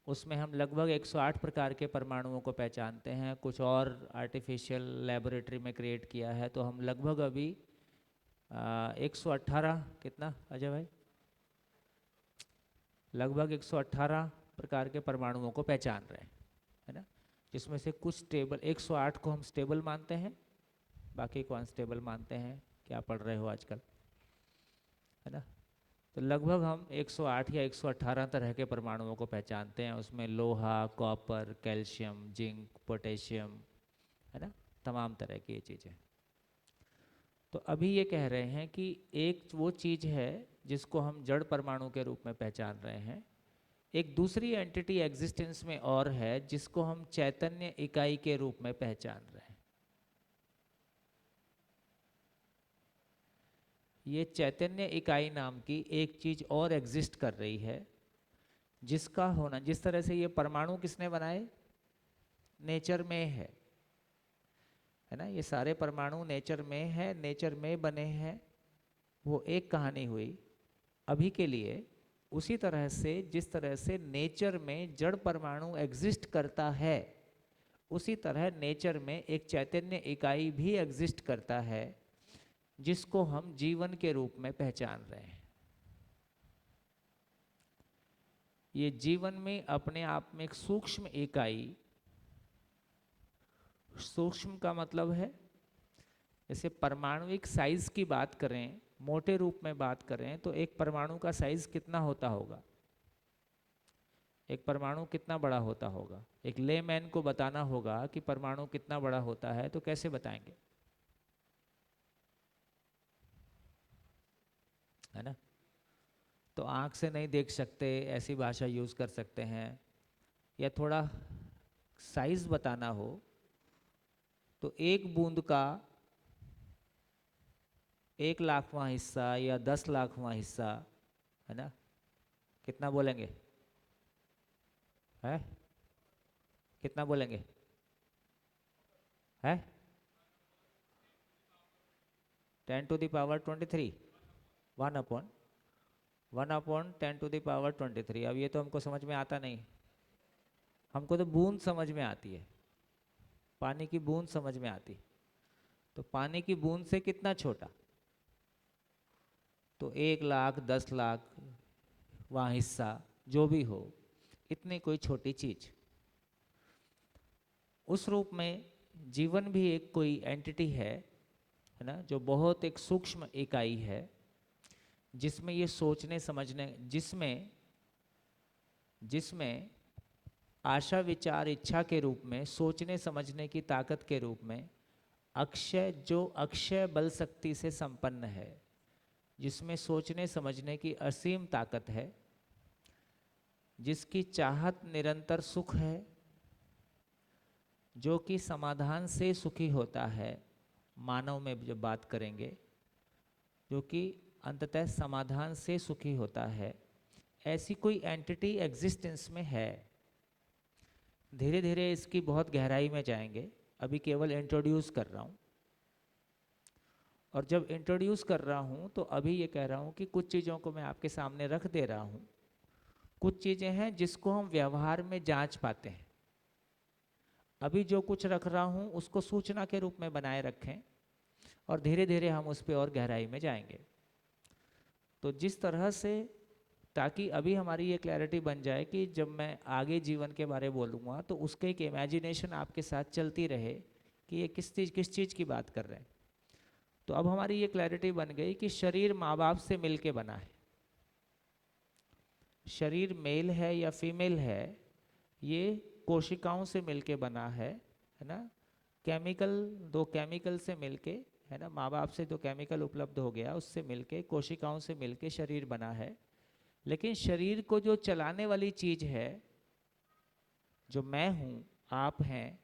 उसमें हम लगभग 108 प्रकार के परमाणुओं को पहचानते हैं। कुछ और आर्टिफिशियल लेबोरेटरी में क्रिएट किया है, तो हम लगभग अभी 118, कितना अजय भाई? लगभग 118 प्रकार के परमाणुओं को पहचान रहे हैं, है ना? जिसमें से कुछ स्टेबल, 108 को हम स्टेबल मानते हैं, बाकी को अनस्टेबल मानते हैं। क्या पढ़ रहे हो आजकल, है ना? तो लगभग हम 108 या 118 तरह के परमाणुओं को पहचानते हैं। उसमें लोहा, कॉपर, कैल्शियम, जिंक, पोटेशियम, है ना, तमाम तरह की ये चीज़ें। तो अभी ये कह रहे हैं कि एक वो चीज़ है जिसको हम जड़ परमाणु के रूप में पहचान रहे हैं, एक दूसरी एंटिटी एग्जिस्टेंस में और है जिसको हम चैतन्य इकाई के रूप में पहचान रहे हैं। ये चैतन्य इकाई नाम की एक चीज़ और एग्जिस्ट कर रही है, जिसका होना, जिस तरह से ये परमाणु किसने बनाए, नेचर में है ना, ये सारे परमाणु नेचर में है, नेचर में बने हैं, वो एक कहानी हुई अभी के लिए। उसी तरह से जिस तरह से नेचर में जड़ परमाणु एग्जिस्ट करता है, उसी तरह नेचर में एक चैतन्य इकाई भी एग्जिस्ट करता है, जिसको हम जीवन के रूप में पहचान रहे हैं। ये जीवन में अपने आप में एक सूक्ष्म इकाई, सूक्ष्म का मतलब है जैसे परमाणुविक साइज की बात करें, मोटे रूप में बात करें तो एक परमाणु का साइज कितना होता होगा, एक परमाणु कितना बड़ा होता होगा। एक लेमैन को बताना होगा कि परमाणु कितना बड़ा होता है तो कैसे बताएंगे, है ना। तो आंख से नहीं देख सकते, ऐसी भाषा यूज कर सकते हैं। या थोड़ा साइज बताना हो तो एक बूंद का 1,00,000वां हिस्सा या 10,00,000वां हिस्सा, है ना, कितना बोलेंगे, है कितना बोलेंगे, है 10⁻23, 1/10⁻23। अब ये तो हमको समझ में आता नहीं, हमको तो बूंद समझ में आती है, पानी की बूंद समझ में आती। तो पानी की बूंद से कितना छोटा, तो 1,00,000, 10,00,000 वहाँ हिस्सा जो भी हो, इतनी कोई छोटी चीज। उस रूप में जीवन भी एक कोई एंटिटी है ना, जो बहुत एक सूक्ष्म इकाई है, जिसमें ये सोचने समझने, जिसमें आशा विचार इच्छा के रूप में सोचने समझने की ताकत के रूप में जो अक्षय बल शक्ति से संपन्न है, जिसमें सोचने समझने की असीम ताकत है, जिसकी चाहत निरंतर सुख है, जो कि समाधान से सुखी होता है। मानव में जब बात करेंगे, जो कि अंततः समाधान से सुखी होता है, ऐसी कोई एंटिटी एग्जिस्टेंस में है। धीरे धीरे इसकी बहुत गहराई में जाएंगे, अभी केवल इंट्रोड्यूस कर रहा हूँ। और जब इंट्रोड्यूस कर रहा हूँ तो अभी ये कह रहा हूँ कि कुछ चीज़ों को मैं आपके सामने रख दे रहा हूँ। कुछ चीज़ें हैं जिसको हम व्यवहार में जांच पाते हैं। अभी जो कुछ रख रहा हूँ उसको सूचना के रूप में बनाए रखें और धीरे धीरे हम उस पर और गहराई में जाएंगे। तो जिस तरह से, ताकि अभी हमारी ये क्लैरिटी बन जाए कि जब मैं आगे जीवन के बारे में बोलूँगा तो उसके एक इमेजिनेशन आपके साथ चलती रहे कि ये किस चीज़ की बात कर रहे हैं। तो अब हमारी ये क्लैरिटी बन गई कि शरीर माँ बाप से मिल के बना है। शरीर मेल है या फीमेल है, ये कोशिकाओं से मिलके बना है ना। दो केमिकल से मिलके, है ना, माँ बाप से दो केमिकल उपलब्ध हो गया, उससे मिलके, कोशिकाओं से मिलके शरीर बना है। लेकिन शरीर को जो चलाने वाली चीज है, जो मैं हूँ, आप हैं,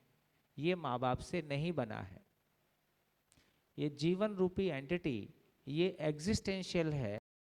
ये माँ बाप से नहीं बना है। ये जीवन रूपी एंटिटी, ये एग्जिस्टेंशियल है,